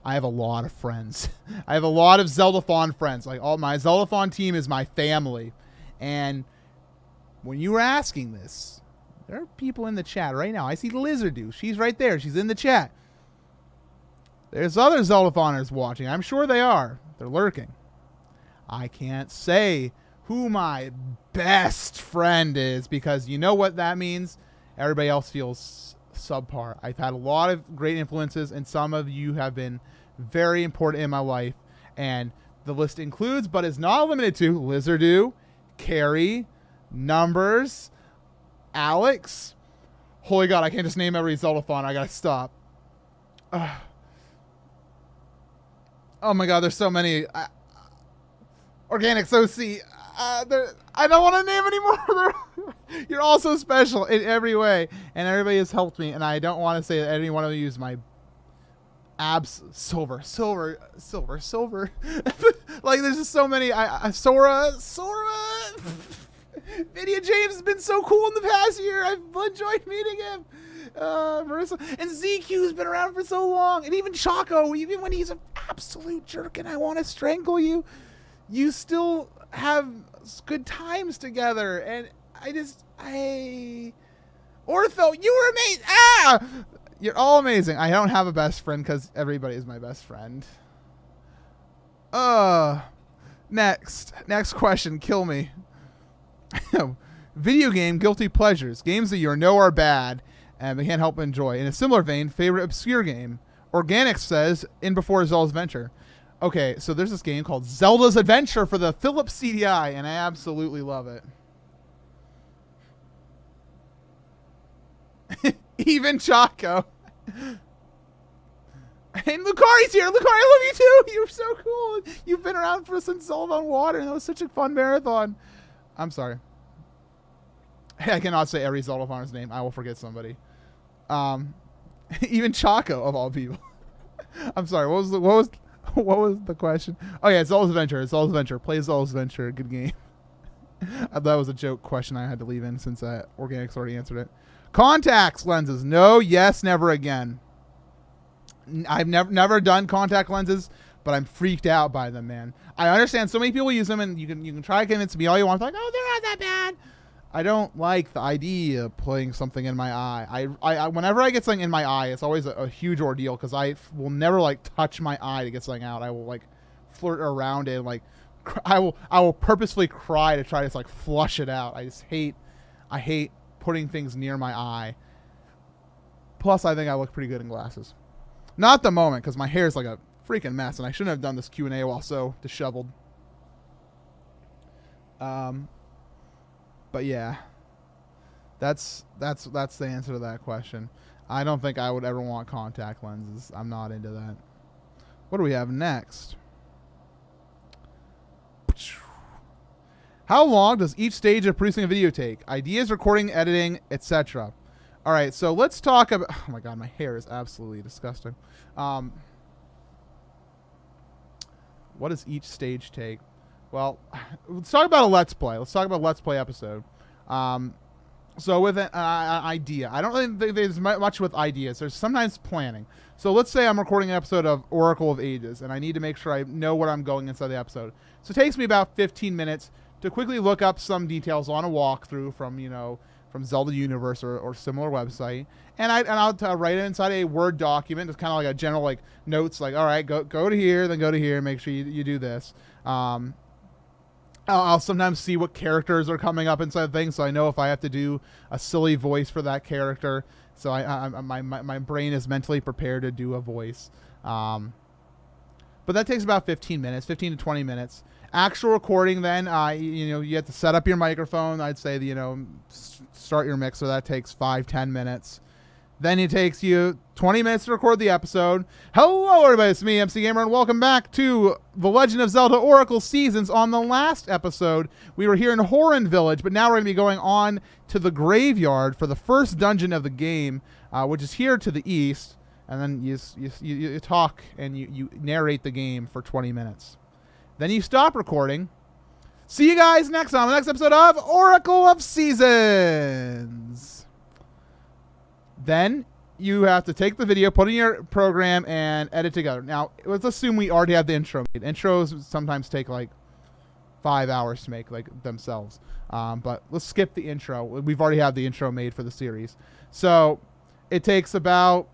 I have a lot of friends. I have a lot of Zeldathon friends. Like, all my Zeldathon team is my family. And when you were asking this, there are people in the chat right now. I see Lizardu. She's right there. She's in the chat. There's other Zeldathoners watching. I'm sure they are. They're lurking. I can't say who my best friend is because you know what that means? Everybody else feels subpar. I've had a lot of great influences, and some of you have been very important in my life. And the list includes, but is not limited to, Lizardu, Carrie, Numbers, Alex. Holy God, I can't just name every Zeldathon. I gotta stop. Oh my God, there's so many. Organics OC. I don't want to name anymore. You're all so special in every way, and everybody has helped me. And I don't want to say that any one of you is my abs silver. Like there's just so many. Sora. Video James has been so cool in the past year. I've enjoyed meeting him. Marissa and ZQ's been around for so long, and even Choco, even when he's an absolute jerk and I want to strangle you, you still have good times together. And Ortho, you were amazing. You're all amazing. I don't have a best friend because everybody is my best friend. Next question. Kill me. Video game guilty pleasures. Games that you know are bad and they can't help but enjoy. In a similar vein, favorite obscure game. Organics says In Before Zelda's Adventure. Okay, so there's this game called Zelda's Adventure for the Philips CDI, and I absolutely love it. Even Chaco. And Lucari's here. Lucari, I love you too. You're so cool. You've been around since Zelda on Water, and that was such a fun marathon. I'm sorry. I cannot say every Zeldathon's name. I will forget somebody. Even Chaco of all people. I'm sorry. What was the question? Oh yeah, Zelda's Adventure. It's Zelda's Adventure. Play Zelda's Adventure. Good game. That was a joke question I had to leave in since Organics already answered it. Contacts lenses. No, yes, never again. I've never done contact lenses, but I'm freaked out by them, man. I understand so many people use them, and you can try to convince me all you want. Like, oh, they're not that bad. I don't like the idea of putting something in my eye. I whenever I get something in my eye, it's always a huge ordeal because I will never like touch my eye to get something out. I will like flirt around it, and, like I will purposefully cry to try to like flush it out. I hate putting things near my eye. Plus, I think I look pretty good in glasses. Not at the moment because my hair is like a freaking mess, and I shouldn't have done this Q&A while so disheveled. But yeah, that's the answer to that question. I don't think I would ever want contact lenses. I'm not into that. What do we have next? How long does each stage of producing a video take? Ideas, recording, editing, etc. All right, so let's talk about... Oh my God, my hair is absolutely disgusting. What does each stage take? Well, let's talk about a Let's Play. Let's talk about a Let's Play episode. So with an idea, I don't really think there's much with ideas. There's sometimes planning. So let's say I'm recording an episode of Oracle of Ages, and I need to make sure I know where I'm going inside the episode. So it takes me about 15 minutes to quickly look up some details on a walkthrough from, from Zelda Universe or similar website, and I'll write it inside a Word document. It's kind of like a general like notes, like all right, go to here, then go to here, make sure you do this. I'll sometimes see what characters are coming up inside things, so I know if I have to do a silly voice for that character. So my brain is mentally prepared to do a voice. But that takes about 15 minutes, 15 to 20 minutes. Actual recording, then, you have to set up your microphone. I'd say, start your mixer. That takes 5-10 minutes. Then it takes you 20 minutes to record the episode. Hello, everybody. It's me, MC Gamer, and welcome back to The Legend of Zelda Oracle Seasons. On the last episode, we were here in Horan Village, but now we're going to be going on to the graveyard for the first dungeon of the game, which is here to the east. And then you talk and you narrate the game for 20 minutes. Then you stop recording. See you guys next time on the next episode of Oracle of Seasons. Then you have to take the video, put it in your program, and edit together. Now, let's assume we already have the intro made. Intros sometimes take like 5 hours to make, like themselves. But let's skip the intro. We've already had the intro made for the series. So it takes about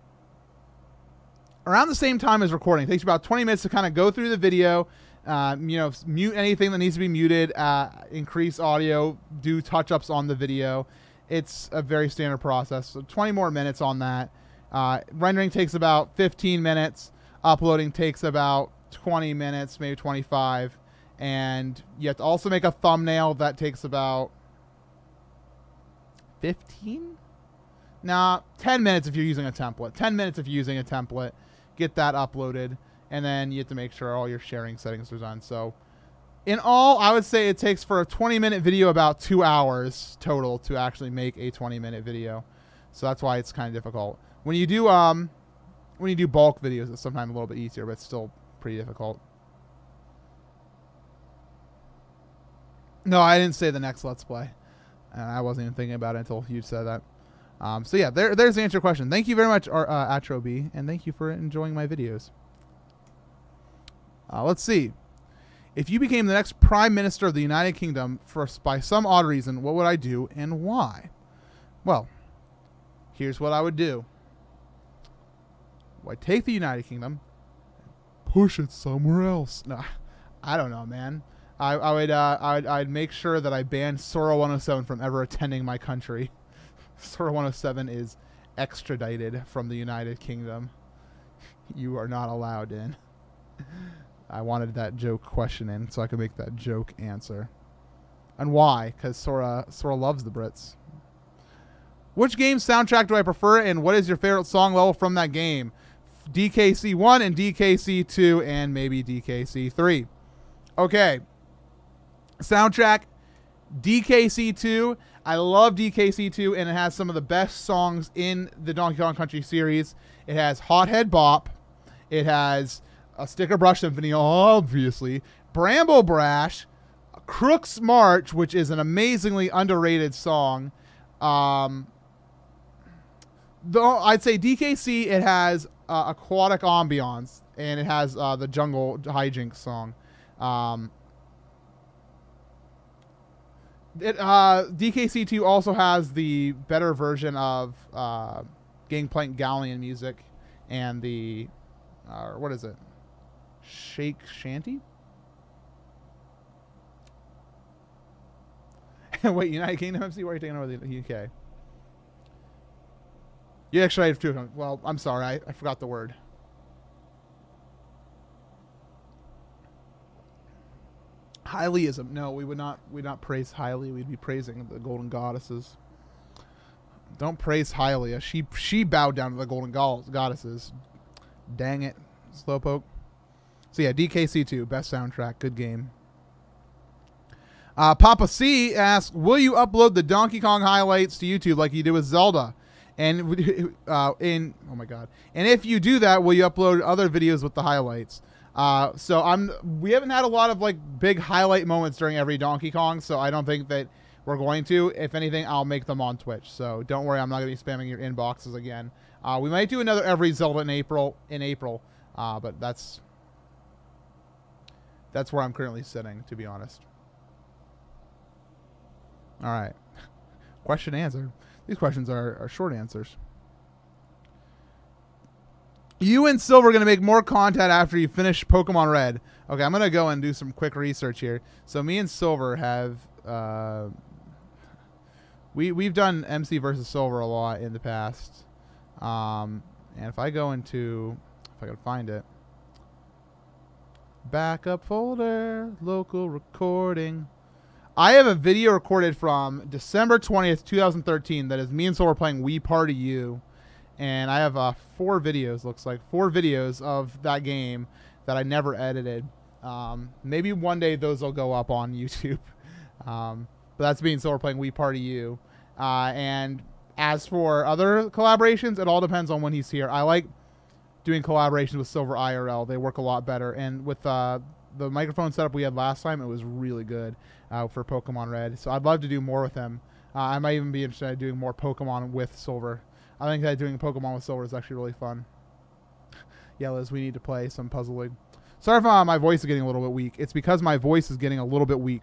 around the same time as recording. It takes about 20 minutes to kind of go through the video, mute anything that needs to be muted, increase audio, do touch-ups on the video. It's a very standard process. So 20 more minutes on that. Rendering takes about 15 minutes. Uploading takes about 20 minutes, maybe 25. And you have to also make a thumbnail that takes about 15? Nah, 10 minutes if you're using a template. 10 minutes if you're using a template. Get that uploaded. And then you have to make sure all your sharing settings are done. So in all, I would say it takes for a 20-minute video about 2 hours total to actually make a 20-minute video. So that's why it's kind of difficult. When you do bulk videos, it's sometimes a little bit easier, but it's still pretty difficult. No, I didn't say the next Let's Play. And I wasn't even thinking about it until you said that. So yeah, there's the answer to your question. Thank you very much, Atrob, and thank you for enjoying my videos. Let's see. If you became the next Prime Minister of the United Kingdom by some odd reason, what would I do and why? Well, here's what I would do. I'd take the United Kingdom, push it somewhere else. No, I don't know, man. I'd make sure that I banned Sora 107 from ever attending my country. Sora 107 is extradited from the United Kingdom. You are not allowed in. I wanted that joke question in so I could make that joke answer. And why? Because Sora loves the Brits. Which game soundtrack do I prefer, and what is your favorite song level from that game? DKC 1 and DKC 2 and maybe DKC 3. Okay. Soundtrack, DKC 2. I love DKC 2, and it has some of the best songs in the Donkey Kong Country series. It has Hothead Bop. It has a Sticker Brush Symphony, obviously. Bramble Brash. Crook's March, which is an amazingly underrated song. I'd say DKC, it has Aquatic Ambiance, and it has the Jungle Hijinks song. DKC2 also has the better version of Gangplank Galleon music and the what is it? Shake Shanty? Wait, United Kingdom MC? Why are you taking over the UK? You actually have two. Well, I'm sorry, I forgot the word. Highlyism. No, we would not praise highly. We'd be praising the golden goddesses. Don't praise Hylia. She bowed down to the golden goddesses. Dang it, Slowpoke. So yeah, DKC2, best soundtrack, good game. Papa C asks, will you upload the Donkey Kong highlights to YouTube like you did with Zelda? And oh my god. And if you do that, will you upload other videos with the highlights? So we haven't had a lot of like big highlight moments during every Donkey Kong, so I don't think that we're going to. If anything, I'll make them on Twitch. So don't worry, I'm not going to be spamming your inboxes again. We might do another every Zelda in April, but that's where I'm currently sitting, to be honest. All right. Question answer. These questions are short answers. You and Silver are going to make more content after you finish Pokemon Red. Okay, I'm going to go and do some quick research here. So me and Silver have... we've done MC versus Silver a lot in the past. And if I go into... If I can find it. Backup folder. Local recording. I have a video recorded from December 20th, 2013 that is me and Silver playing Wii Party U. And I have 4 videos, looks like. 4 videos of that game that I never edited. Maybe one day those will go up on YouTube. But that's me and Silver playing Wii Party U. And as for other collaborations, it all depends on when he's here. I like doing collaborations with Silver IRL. They work a lot better. And with the microphone setup we had last time, it was really good for Pokemon Red. So I'd love to do more with him. I might even be interested in doing more Pokemon with Silver. I think that doing Pokemon with Silver is actually really fun. Yeah, Liz, we need to play some puzzling. Sorry if my voice is getting a little bit weak. It's because my voice is getting a little bit weak.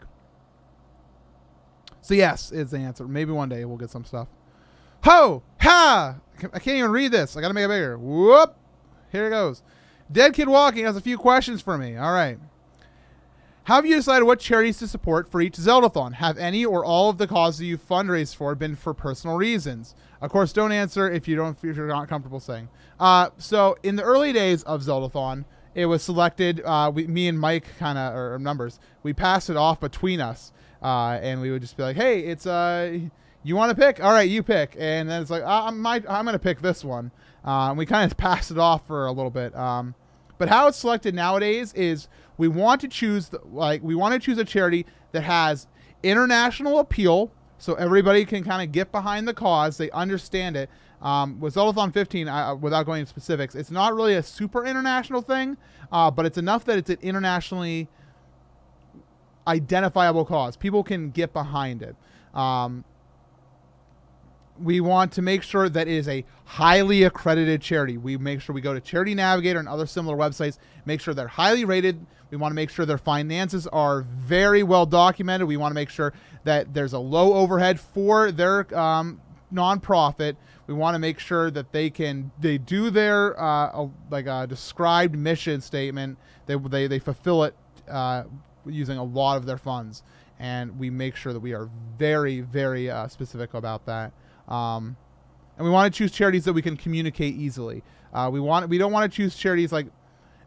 So yes, is the answer. Maybe one day we'll get some stuff. Ho! Ha! I can't even read this. I gotta make it bigger. Whoop! Here it goes. Dead Kid Walking has a few questions for me. All right. How have you decided what charities to support for each Zeldathon? Have any or all of the causes you fundraise for been for personal reasons? Of course, don't answer if you're not comfortable saying. So in the early days of Zeldathon, it was selected. Me and Mike or numbers. We passed it off between us, and we would just be like, "Hey, it's you want to pick? All right, you pick." And then it's like, I'm gonna pick this one. We kind of passed it off for a little bit. But how it's selected nowadays is we want to choose a charity that has international appeal, so everybody can kind of get behind the cause. They understand it. With Zeldathon 15, without going into specifics, it's not really a super international thing, but it's enough that it's an internationally identifiable cause. People can get behind it. We want to make sure that it is a highly accredited charity. We make sure we go to Charity Navigator and other similar websites, make sure they're highly rated. We want to make sure their finances are very well documented. We want to make sure that there's a low overhead for their nonprofit. We want to make sure that they do their described mission statement. They fulfill it using a lot of their funds, and we make sure that we are very, very specific about that. And we want to choose charities that we can communicate easily. We don't want to choose charities like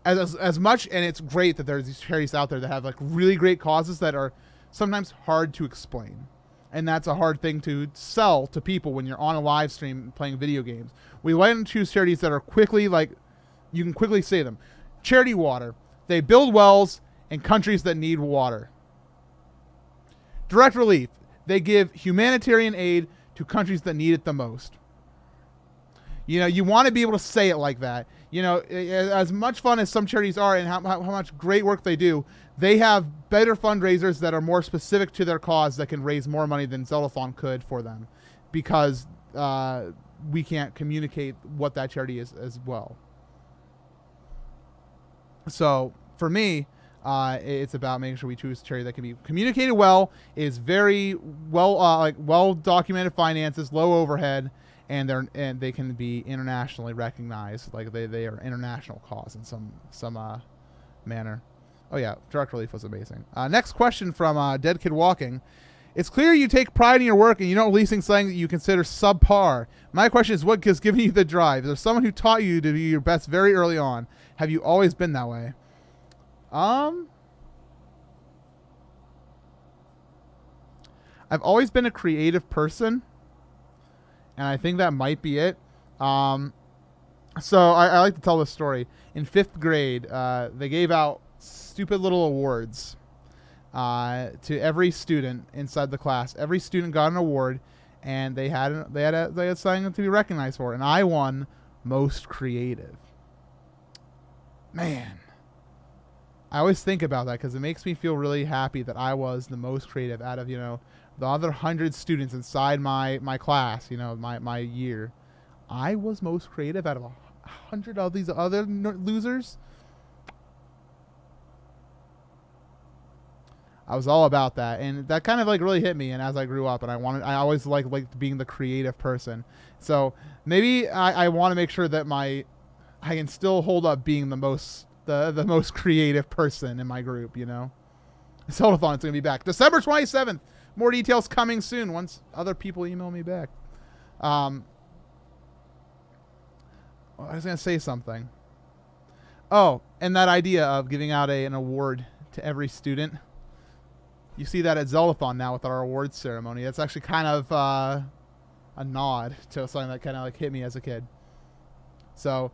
as much, and it's great that there's these charities out there that have like really great causes that are sometimes hard to explain. And that's a hard thing to sell to people when you're on a live stream playing video games. We want to choose charities that are you can quickly say them. Charity Water. They build wells in countries that need water. Direct Relief. They give humanitarian aid to countries that need it the most. You know, you want to be able to say it like that. You know, as much fun as some charities are and how much great work they do, they have better fundraisers that are more specific to their cause that can raise more money than Zeldathon could for them, because we can't communicate what that charity is as well. So for me, it's about making sure we choose a charity that can be communicated well, is very well documented finances, low overhead, and they can be internationally recognized, like they are international cause in some manner. Oh yeah, Direct Relief was amazing. Next question from Dead Kid Walking. It's clear you take pride in your work and you don't release something that you consider subpar. My question is, what has given you the drive? Is there someone who taught you to be your best very early on? Have you always been that way? I've always been a creative person, and I think that might be it. So I like to tell this story. In 5th grade, they gave out stupid little awards to every student inside the class. Every student got an award, and they had something to be recognized for, and I won most creative. Man, I always think about that because it makes me feel really happy that I was the most creative out of, you know, the other 100 students inside my class, you know, my year. I was most creative out of 100 of these other losers. I was all about that, and that kind of like really hit me. And as I grew up, and I always liked being the creative person. So maybe I want to make sure that I can still hold up being the most creative person in my group. You know, Zeldathon's gonna be back December 27th. More details coming soon once other people email me back. I was gonna say something. Oh, and that idea of giving out an award to every student. You see that at Zeldathon now with our awards ceremony. That's actually kind of a nod to something that kind of like hit me as a kid. So,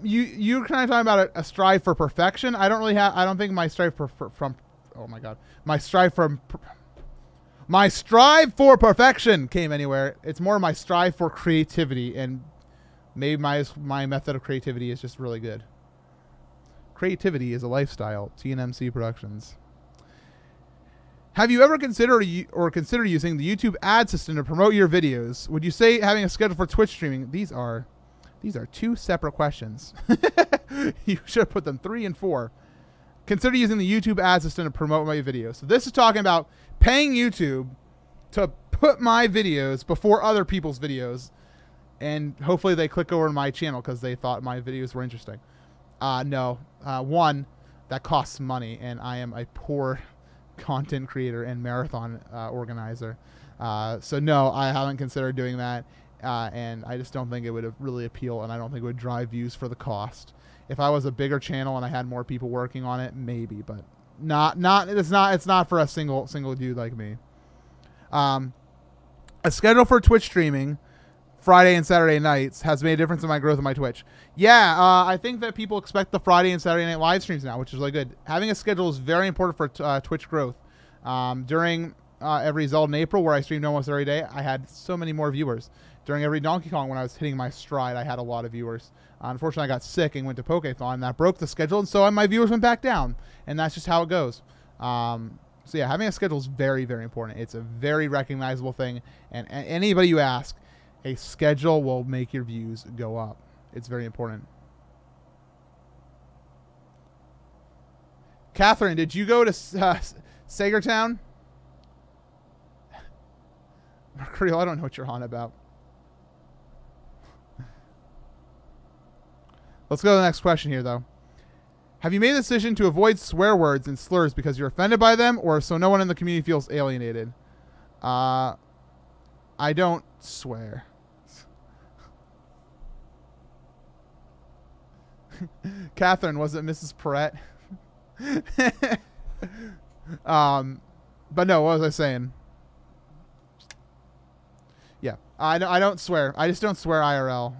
you're kind of talking about a strive for perfection. I don't think my strive my strive for perfection came anywhere. It's more my strive for creativity, and maybe my method of creativity is just really good. Creativity is a lifestyle. TNMC Productions. Have you ever considered using the YouTube ad system to promote your videos? Would you say having a schedule for Twitch streaming? These are two separate questions. You should have put them 3 and 4. Consider using the YouTube ad system to promote my videos. So this is talking about paying YouTube to put my videos before other people's videos and hopefully they click over to my channel because they thought my videos were interesting. No. One, that costs money, and I am a poor content creator and marathon organizer. So no, I haven't considered doing that, and I just don't think it would really appeal, and I don't think it would drive views for the cost. If I was a bigger channel and I had more people working on it, maybe, but it's not for a single dude like me. A schedule for Twitch streaming Friday and Saturday nights has made a difference in my growth of my Twitch. Yeah, I think that people expect the Friday and Saturday night live streams now, which is really good. Having a schedule is very important for Twitch growth. During every Zelda in April, where I streamed almost every day, I had so many more viewers. During every Donkey Kong, when I was hitting my stride, I had a lot of viewers. Unfortunately, I got sick and went to Pokethon, and that broke the schedule, and so my viewers went back down, and that's just how it goes. So yeah, having a schedule is very, very important. It's a very recognizable thing, and anybody you ask, a schedule will make your views go up. It's very important. Catherine, did you go to Sagertown? Mercurial, I don't know what you're on about. Let's go to the next question here, though. Have you made the decision to avoid swear words and slurs because you're offended by them, or so no one in the community feels alienated? I don't swear. Catherine, was it Mrs. Perrette? But no, what was I saying? Yeah, I don't swear. I just don't swear IRL.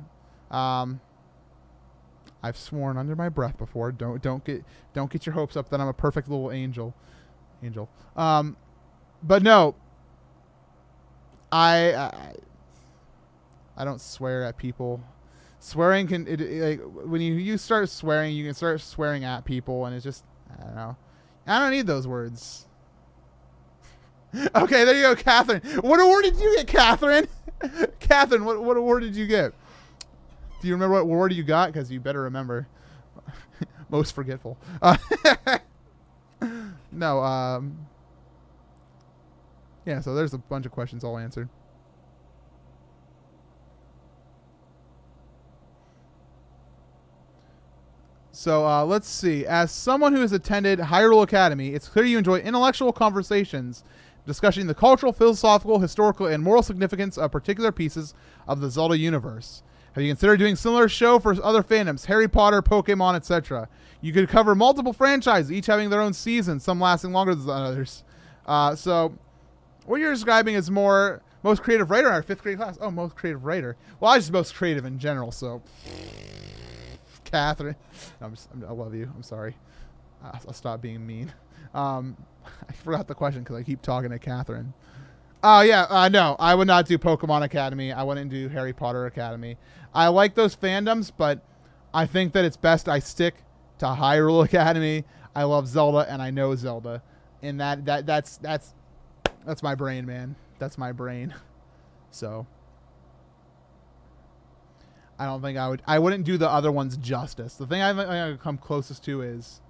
I've sworn under my breath before. Don't get your hopes up that I'm a perfect little angel. But no, I don't swear at people. Swearing can like when you start swearing, you can start swearing at people, and it's just I don't know. I don't need those words. Okay, there you go, Catherine. What award did you get, Catherine? Catherine, what award did you get? Do you remember what award you got? Because you better remember. Most forgetful. No. Yeah. So there's a bunch of questions all answered. So let's see. As someone who has attended Hyrule Academy, it's clear you enjoy intellectual conversations discussing the cultural, philosophical, historical, and moral significance of particular pieces of the Zelda universe. Have you considered doing a similar show for other fandoms, Harry Potter, Pokemon, etc.? You could cover multiple franchises, each having their own season, some lasting longer than others. So what you're describing is more most creative writer in our 5th grade class. Oh, most creative writer. Well, I was just most creative in general, so... Catherine. No, I love you. I'm sorry. I'll stop being mean. I forgot the question because I keep talking to Catherine. Oh, yeah. No, I would not do Pokemon Academy. I wouldn't do Harry Potter Academy. I like those fandoms, but I think that it's best I stick to Hyrule Academy. I love Zelda, and I know Zelda. And that's my brain, man. That's my brain. So... I don't think I wouldn't do the other ones justice. The thing I come closest to is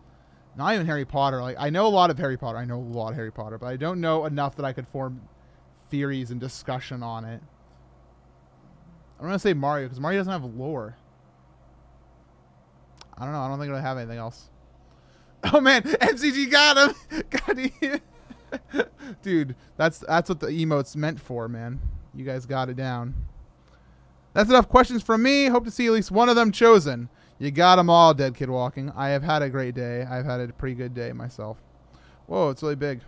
not even Harry Potter. Like I know a lot of Harry Potter. I know a lot of Harry Potter, but I don't know enough that I could form theories and discussion on it. I'm going to say Mario because Mario doesn't have lore. I don't know. I don't think I have anything else. Oh man, MCG got him. Got him. Dude, that's what the emote's meant for, man. You guys got it down. That's enough questions from me. Hope to see at least one of them chosen. You got them all, Dead Kid Walking. I have had a great day. I've had a pretty good day myself. Whoa, it's really big.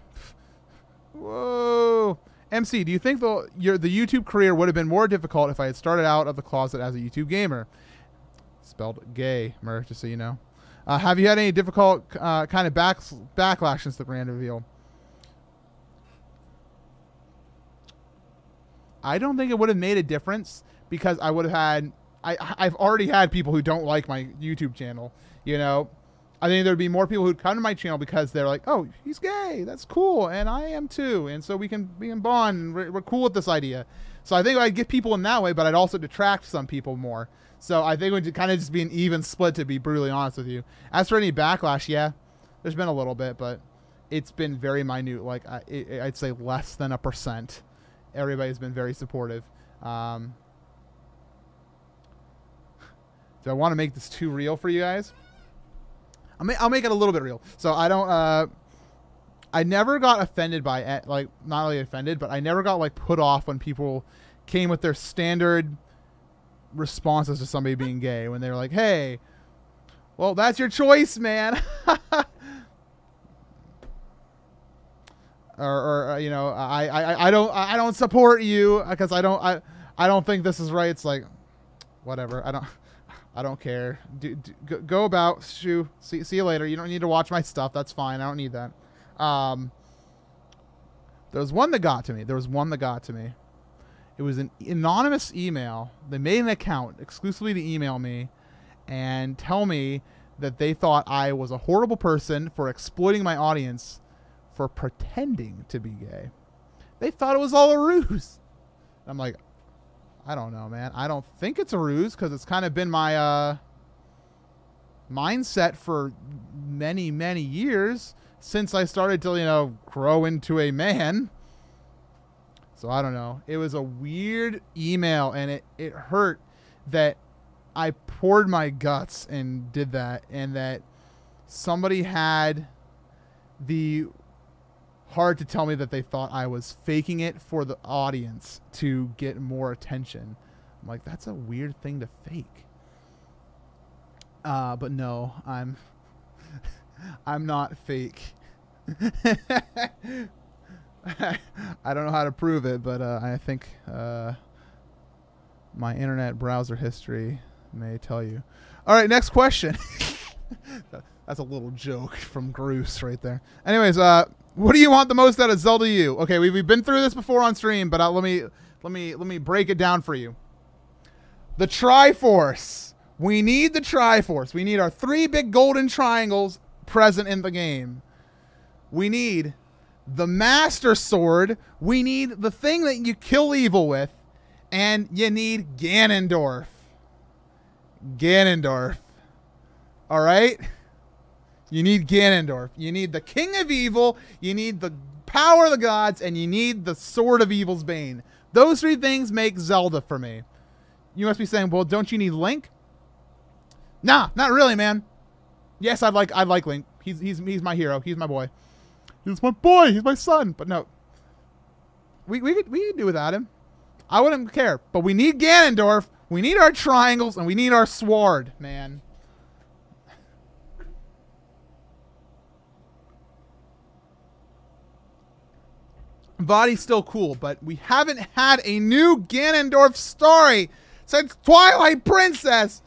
Whoa. MC, do you think the YouTube career would have been more difficult if I had started out of the closet as a YouTube gamer? Spelled gay, Mer, just so you know. Have you had any difficult kind of backlash since the grand reveal? I don't think it would have made a difference. Because I would have had, I've already had people who don't like my YouTube channel, you know. I think there'd be more people who'd come to my channel because they're like, oh, he's gay, that's cool, and I am too, and so we can bond, we're cool with this idea. So I think I'd get people in that way, but I'd also detract some people more. So I think it would kind of just be an even split, to be brutally honest with you. As for any backlash, yeah, there's been a little bit, but it's been very minute, like I'd say less than 1%. Everybody's been very supportive. Do I want to make this too real for you guys? I'll make it a little bit real. So I don't. I never got offended by like, not really offended, but I never got like put off when people came with their standard responses to somebody being gay, when they were like, "Hey, well, that's your choice, man." or you know, I don't support you because I don't think this is right. It's like, whatever. I don't care. Go about. Shoo. See you later. You don't need to watch my stuff. That's fine. I don't need that. There was one that got to me. It was an anonymous email. They made an account exclusively to email me and tell me that they thought I was a horrible person for exploiting my audience for pretending to be gay. They thought it was all a ruse. I'm like, I don't know, man. I don't think it's a ruse because it's kind of been my mindset for many, many years since I started to, you know, grow into a man. So I don't know. It was a weird email, and it hurt that I poured my guts and did that, and that somebody had the heart to tell me that they thought I was faking it for the audience to get more attention. I'm like, that's a weird thing to fake. But no, I'm not fake. I don't know how to prove it, but I think my internet browser history may tell you. All right, next question. That's a little joke from Groose right there. Anyways, what do you want the most out of Zelda U? Okay, we've been through this before on stream, but let me break it down for you. The Triforce. We need the Triforce. We need our 3 big golden triangles present in the game. We need the Master Sword. We need the thing that you kill evil with, and you need Ganondorf. Ganondorf. All right? You need Ganondorf. You need the King of Evil. You need the power of the gods, and you need the Sword of Evil's Bane. Those 3 things make Zelda for me. You must be saying, well, don't you need Link? Nah, not really, man. Yes, I'd like Link. He's my hero. He's my boy. He's my boy. He's my son. But no, we could do without him. I wouldn't care. But we need Ganondorf. We need our triangles, and we need our sword, man. Body's still cool, but we haven't had a new Ganondorf story since Twilight Princess.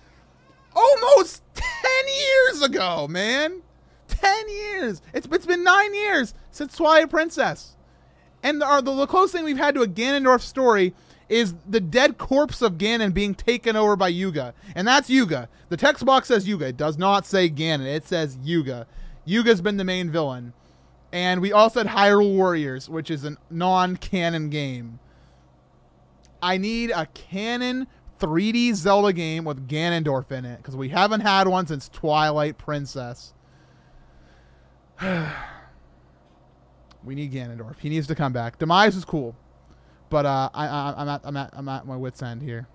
Almost 10 years ago, man. 10 years. It's been 9 years since Twilight Princess. And the closest thing we've had to a Ganondorf story is the dead corpse of Ganon being taken over by Yuga. And that's Yuga. The text box says Yuga. It does not say Ganon. It says Yuga. Yuga's been the main villain. And we also had Hyrule Warriors, which is a non-canon game. I need a canon 3D Zelda game with Ganondorf in it, because we haven't had one since Twilight Princess. We need Ganondorf. He needs to come back. Demise is cool, but I'm at my wit's end here.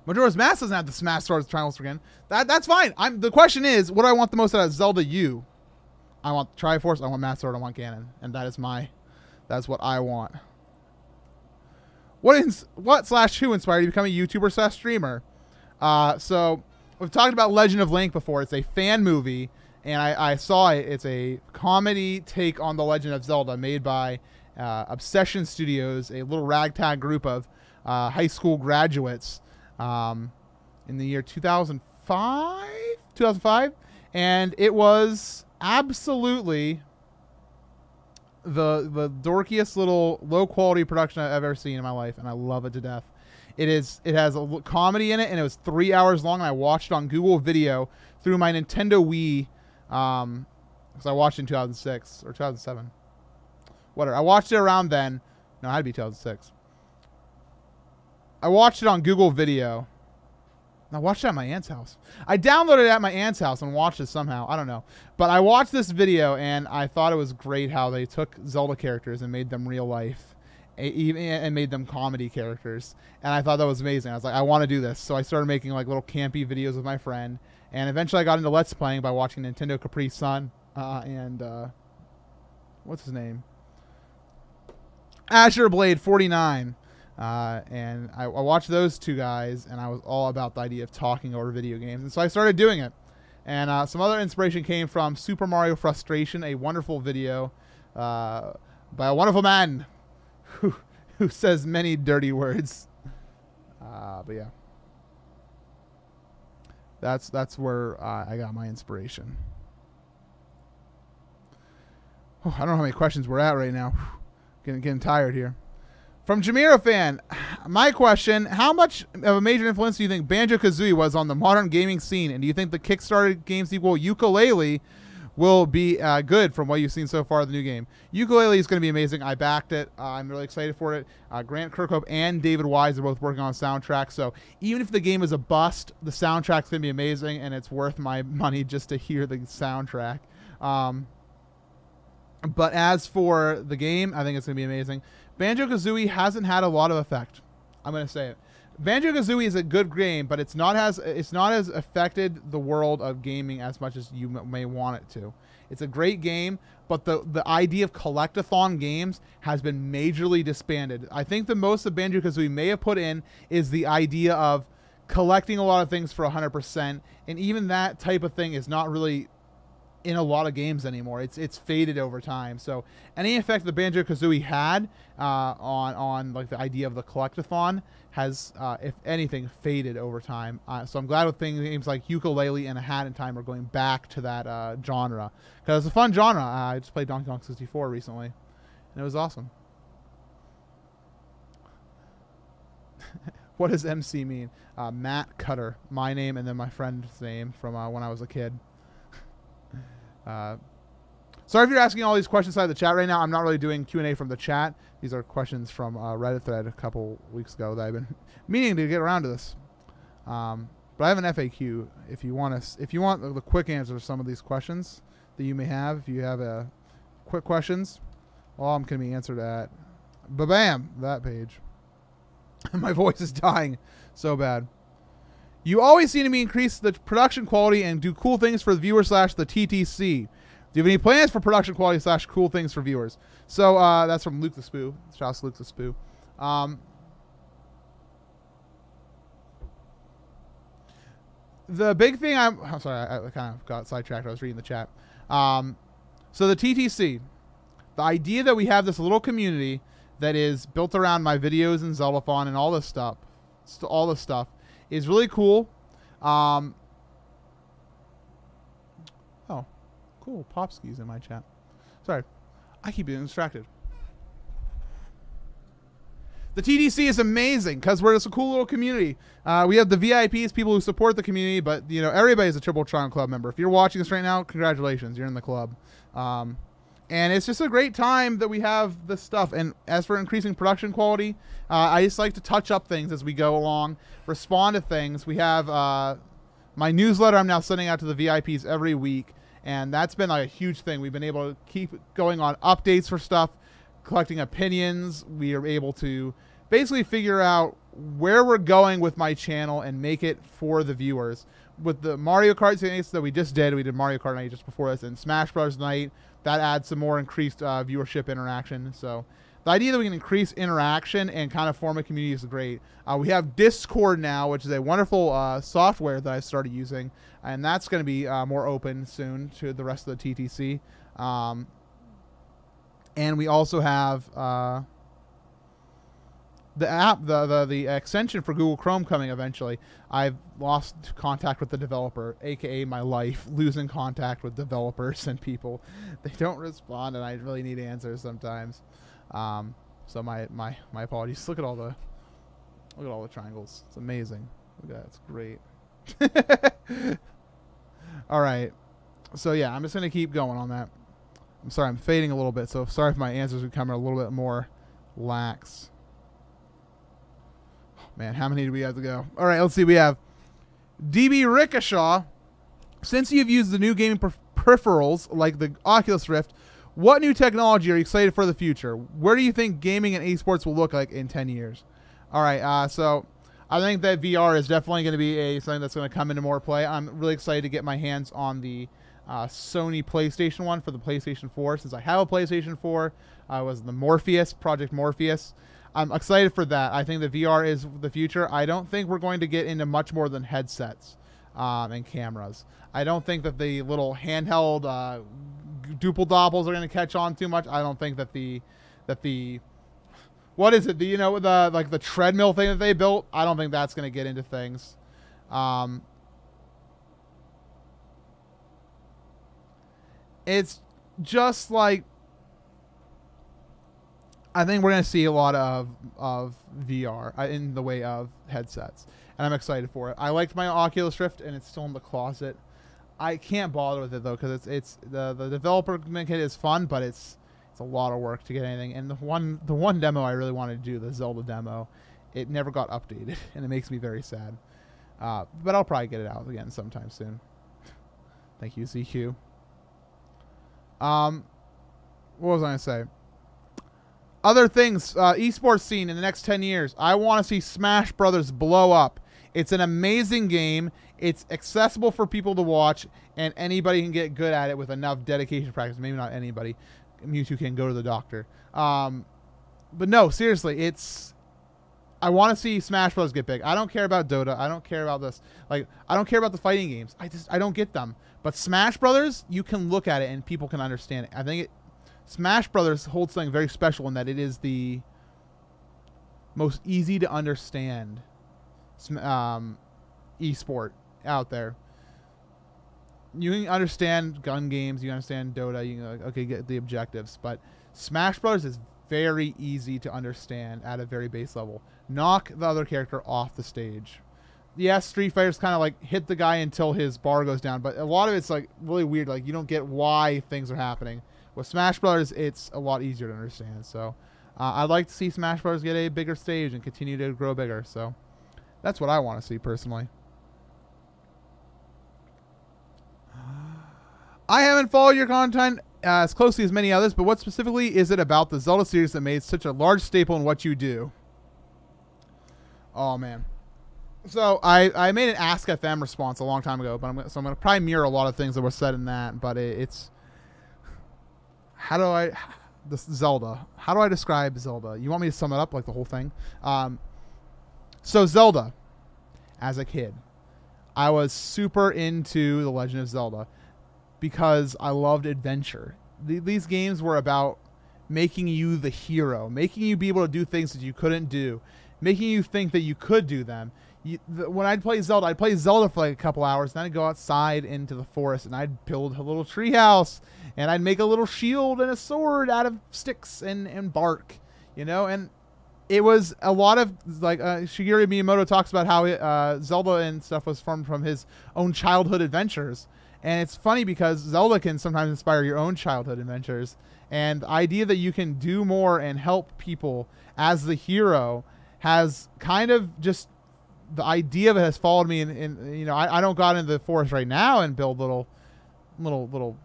Majora's Mask doesn't have the Smash Swords Triangles again. That's fine. The question is, what do I want the most out of Zelda U? I want Triforce, I want Master Sword, I want Ganon. And that's what I want. What/who inspired you to become a YouTuber / streamer? So we've talked about Legend of Link before. It's a fan movie, and I saw it. It's a comedy take on The Legend of Zelda made by Obsession Studios, a little ragtag group of high school graduates in the year 2005, and it was absolutely the dorkiest little low quality production I've ever seen in my life, and I love it to death. It has a comedy in it, and it was 3 hours long, and I watched it on Google Video through my Nintendo Wii, because I watched it in 2006 or 2007. Whatever. I watched it around then. No, it had to be 2006. I watched it on Google Video. I watched it at my aunt's house. I downloaded it at my aunt's house and watched it somehow. I don't know. But I watched this video, and I thought it was great how they took Zelda characters and made them real life. and made them comedy characters. And I thought that was amazing. I was like, I want to do this. So I started making like little campy videos with my friend. And eventually I got into Let's Playing by watching Nintendo Capri Sun and what's his name? Azure Blade 49. And I watched those two guys, and I was all about the idea of talking over video games. And so I started doing it. And some other inspiration came from Super Mario Frustration, a wonderful video by a wonderful man who says many dirty words. But yeah. That's where I got my inspiration. Oh, I don't know how many questions we're at right now. Getting tired here. From Jamira Fan, my question, how much of a major influence do you think Banjo-Kazooie was on the modern gaming scene? And do you think the Kickstarter game sequel Yooka-Laylee will be good from what you've seen so far of the new game? Yooka-Laylee is going to be amazing. I backed it. I'm really excited for it. Grant Kirkhope and David Wise are both working on soundtrack. So even if the game is a bust, the soundtrack's going to be amazing, and it's worth my money just to hear the soundtrack. But as for the game, I think it's going to be amazing. Banjo-Kazooie hasn't had a lot of effect. I'm going to say it. Banjo-Kazooie is a good game, but it's not as affected the world of gaming as much as you may want it to. It's a great game, but the idea of collectathon games has been majorly disbanded. I think the most that Banjo-Kazooie may have put in is the idea of collecting a lot of things for 100%, and even that type of thing is not really in a lot of games anymore. It's faded over time. So any effect that Banjo-Kazooie had on like the idea of the collectathon has, if anything, faded over time. So I'm glad with games like Yooka-Laylee and A Hat in Time are going back to that genre, because it's a fun genre. I just played Donkey Kong 64 recently, and it was awesome. What does MC mean? Matt Cutter, my name, and then my friend's name from when I was a kid. Sorry if you're asking all these questions inside the chat right now. I'm not really doing Q&A from the chat. These are questions from Reddit thread a couple weeks ago that I've been meaning to get around to this. But I have an FAQ if you want the quick answer to some of these questions that you may have. If you have quick questions, all I'm going to be answered at ba-bam, that page. My voice is dying so bad. You always seem to me increase the production quality and do cool things for the viewer / the TTC. Do you have any plans for production quality / cool things for viewers? So that's from Luke the Spoo. Shout out to Luke the Spoo. The big thing I'm sorry, I kind of got sidetracked. I was reading the chat. So the TTC, the idea that we have this little community that is built around my videos and Zeldathon and all this stuff, is really cool. Oh, cool. Popski's in my chat. Sorry. I keep getting distracted. The TDC is amazing because we're just a cool little community. We have the VIPs, people who support the community, but you know, everybody's a Triple Triangle Club member. If you're watching this right now, congratulations, you're in the club. And it's just a great time that we have this stuff. And as for increasing production quality, I just like to touch up things as we go along, respond to things. We have my newsletter I'm now sending out to the VIPs every week, and that's been like a huge thing. We've been able to keep going on updates for stuff, collecting opinions. We are able to basically figure out where we're going with my channel and make it for the viewers. With the Mario Kart series that we just did, we did Mario Kart Night just before this, and Smash Bros. Night, that adds some more increased viewership interaction. So the idea that we can increase interaction and kind of form a community is great. We have Discord now, which is a wonderful software that I started using, and that's going to be more open soon to the rest of the TTC. And we also have the app, the extension for Google Chrome coming eventually. I've lost contact with the developer, aka my life, losing contact with developers and people. They don't respond, and I really need answers sometimes. So my apologies. Look at all the triangles. It's amazing. Look at that. It's great. All right. So yeah, I'm just gonna keep going on that. I'm sorry, I'm fading a little bit, so sorry if my answers become a little bit more lax. Man, how many do we have to go? All right, let's see. We have DB Rickashaw. Since you've used the new gaming peripherals like the Oculus Rift, What new technology are you excited for the future? Where do you think gaming and esports will look like in 10 years? All right, so I think that VR is definitely going to be something that's going to come into more play. I'm really excited to get my hands on the Sony PlayStation 1 for the PlayStation 4. Since I have a PlayStation 4, I was the Morpheus, Project Morpheus. I'm excited for that. I think that VR is the future. I don't think we're going to get into much more than headsets and cameras. I don't think that the little handheld Doopel Doppels are going to catch on too much. I don't think that the what is it? The treadmill thing that they built. I don't think that's going to get into things. It's just like I think we're going to see a lot of VR in the way of headsets, and I'm excited for it. I liked my Oculus Rift, and it's still in the closet. I can't bother with it though because it's the developer kit is fun, but it's a lot of work to get anything. And the one demo I really wanted to do, the Zelda demo, it never got updated, and it makes me very sad. But I'll probably get it out again sometime soon. Thank you, ZQ. What was I gonna say? Other things, esports scene in the next 10 years. I want to see Smash Brothers blow up. It's an amazing game. It's accessible for people to watch, and anybody can get good at it with enough dedication practice. Maybe not anybody. Mewtwo can go to the doctor. But no, seriously, I want to see Smash Bros. Get big. I don't care about Dota. I don't care about this. Like, I don't care about the fighting games. I don't get them. But Smash Brothers, you can look at it and people can understand it. I think Smash Brothers holds something very special in that it is the most easy to understand esport out there. You can understand gun games, you understand Dota, you can get the objectives, but Smash Brothers is very easy to understand at a very base level. Knock the other character off the stage. Yes, Street Fighter's kind of like hit the guy until his bar goes down, but a lot of it's like really weird. Like you don't get why things are happening. With Smash Brothers, it's a lot easier to understand. So I'd like to see Smash Brothers get a bigger stage and continue to grow bigger. So that's what I want to see personally. I haven't followed your content as closely as many others, but what specifically is it about the Zelda series that made such a large staple in what you do? Oh, man. So I made an Ask FM response a long time ago, but I'm going to probably mirror a lot of things that were said in that, but it's... Zelda. How do I describe Zelda? You want me to sum it up, like the whole thing? So Zelda, as a kid, I was super into The Legend of Zelda because I loved adventure. These games were about making you the hero, making you be able to do things that you couldn't do, making you think that you could do them. When I'd play Zelda for like a couple hours, then I'd go outside into the forest and I'd build a little tree house and I'd make a little shield and a sword out of sticks and bark, and it was a lot of like Shigeru Miyamoto talks about how Zelda and stuff was from his own childhood adventures. And it's funny because Zelda can sometimes inspire your own childhood adventures. And the idea that you can do more and help people as the hero has kind of just... the idea of it has followed me. I don't go out into the forest right now and build little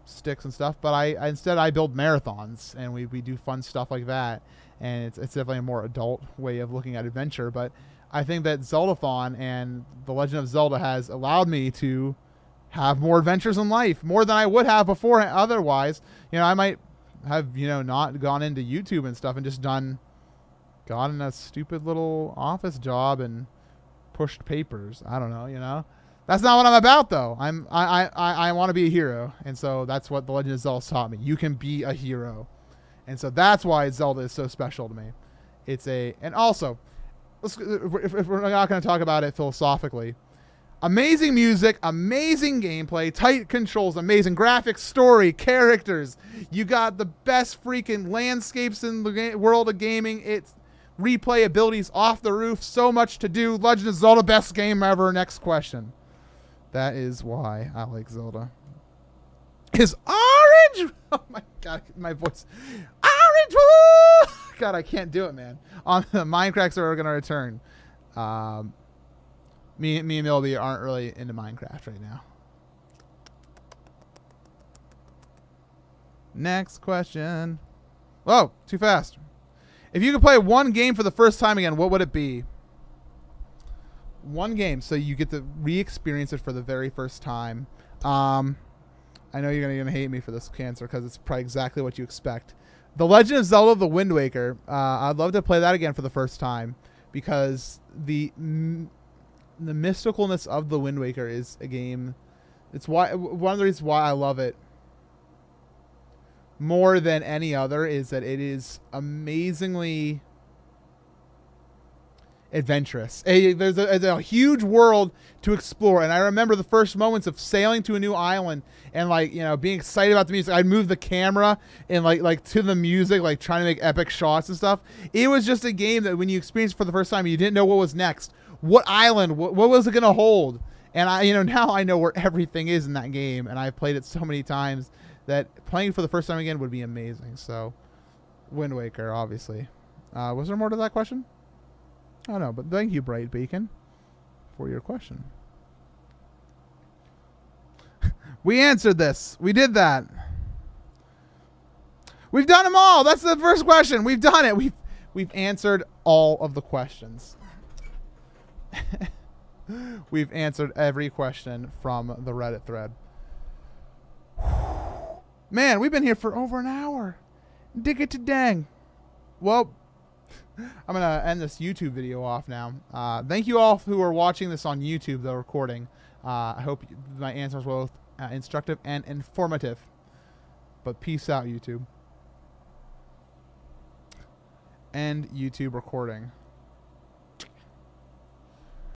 sticks and stuff. But instead I build marathons. And we do fun stuff like that. And it's definitely a more adult way of looking at adventure. But I think that Zeldathon and The Legend of Zelda has allowed me to have more adventures in life, more than I would have before. Otherwise, I might have, not gone into YouTube and stuff and just gotten a stupid little office job and pushed papers. I don't know, That's not what I'm about though. I want to be a hero. And so that's what The Legend of Zelda taught me. You can be a hero. And so that's why Zelda is so special to me. And also, if we're not going to talk about it philosophically, amazing music, amazing gameplay, tight controls, amazing graphics, story, characters. You got the best freaking landscapes in the world of gaming. It's replayability's off the roof. So much to do. Legend of Zelda, best game ever. Next question. That is why I like Zelda. Is orange? Oh my god, my voice. Orange! Woo! God, I can't do it, man. On the Minecraft server, we're gonna return. Me and Milby aren't really into Minecraft right now. Next question. Oh, too fast. If you could play one game for the first time again, what would it be? One game, so you get to re-experience it for the very first time. I know you're gonna hate me for this answer because it's probably exactly what you expect. The Legend of Zelda: The Wind Waker. I'd love to play that again for the first time because the mysticalness of The Wind Waker is a game. It's why one of the reasons why I love it more than any other is that it is amazingly adventurous. There's a huge world to explore, and I remember the first moments of sailing to a new island and like, you know, being excited about the music. I'd move the camera and like to the music, like trying to make epic shots and stuff. It was just a game that when you experienced it for the first time, you didn't know what was next. What island? What was it gonna hold? And now I know where everything is in that game, and I've played it so many times that playing for the first time again would be amazing. So, Wind Waker, obviously. Was there more to that question? Oh no, but thank you, Bright Beacon, for your question. We answered this. We did that. We've done them all. That's the first question. We've done it. We've answered all of the questions. We've answered every question from the Reddit thread. Man, we've been here for over an hour. Dig it to dang. Well, I'm going to end this YouTube video off now. Thank you all who are watching this on YouTube, the recording. I hope my answers were both instructive and informative. But peace out, YouTube. End YouTube recording.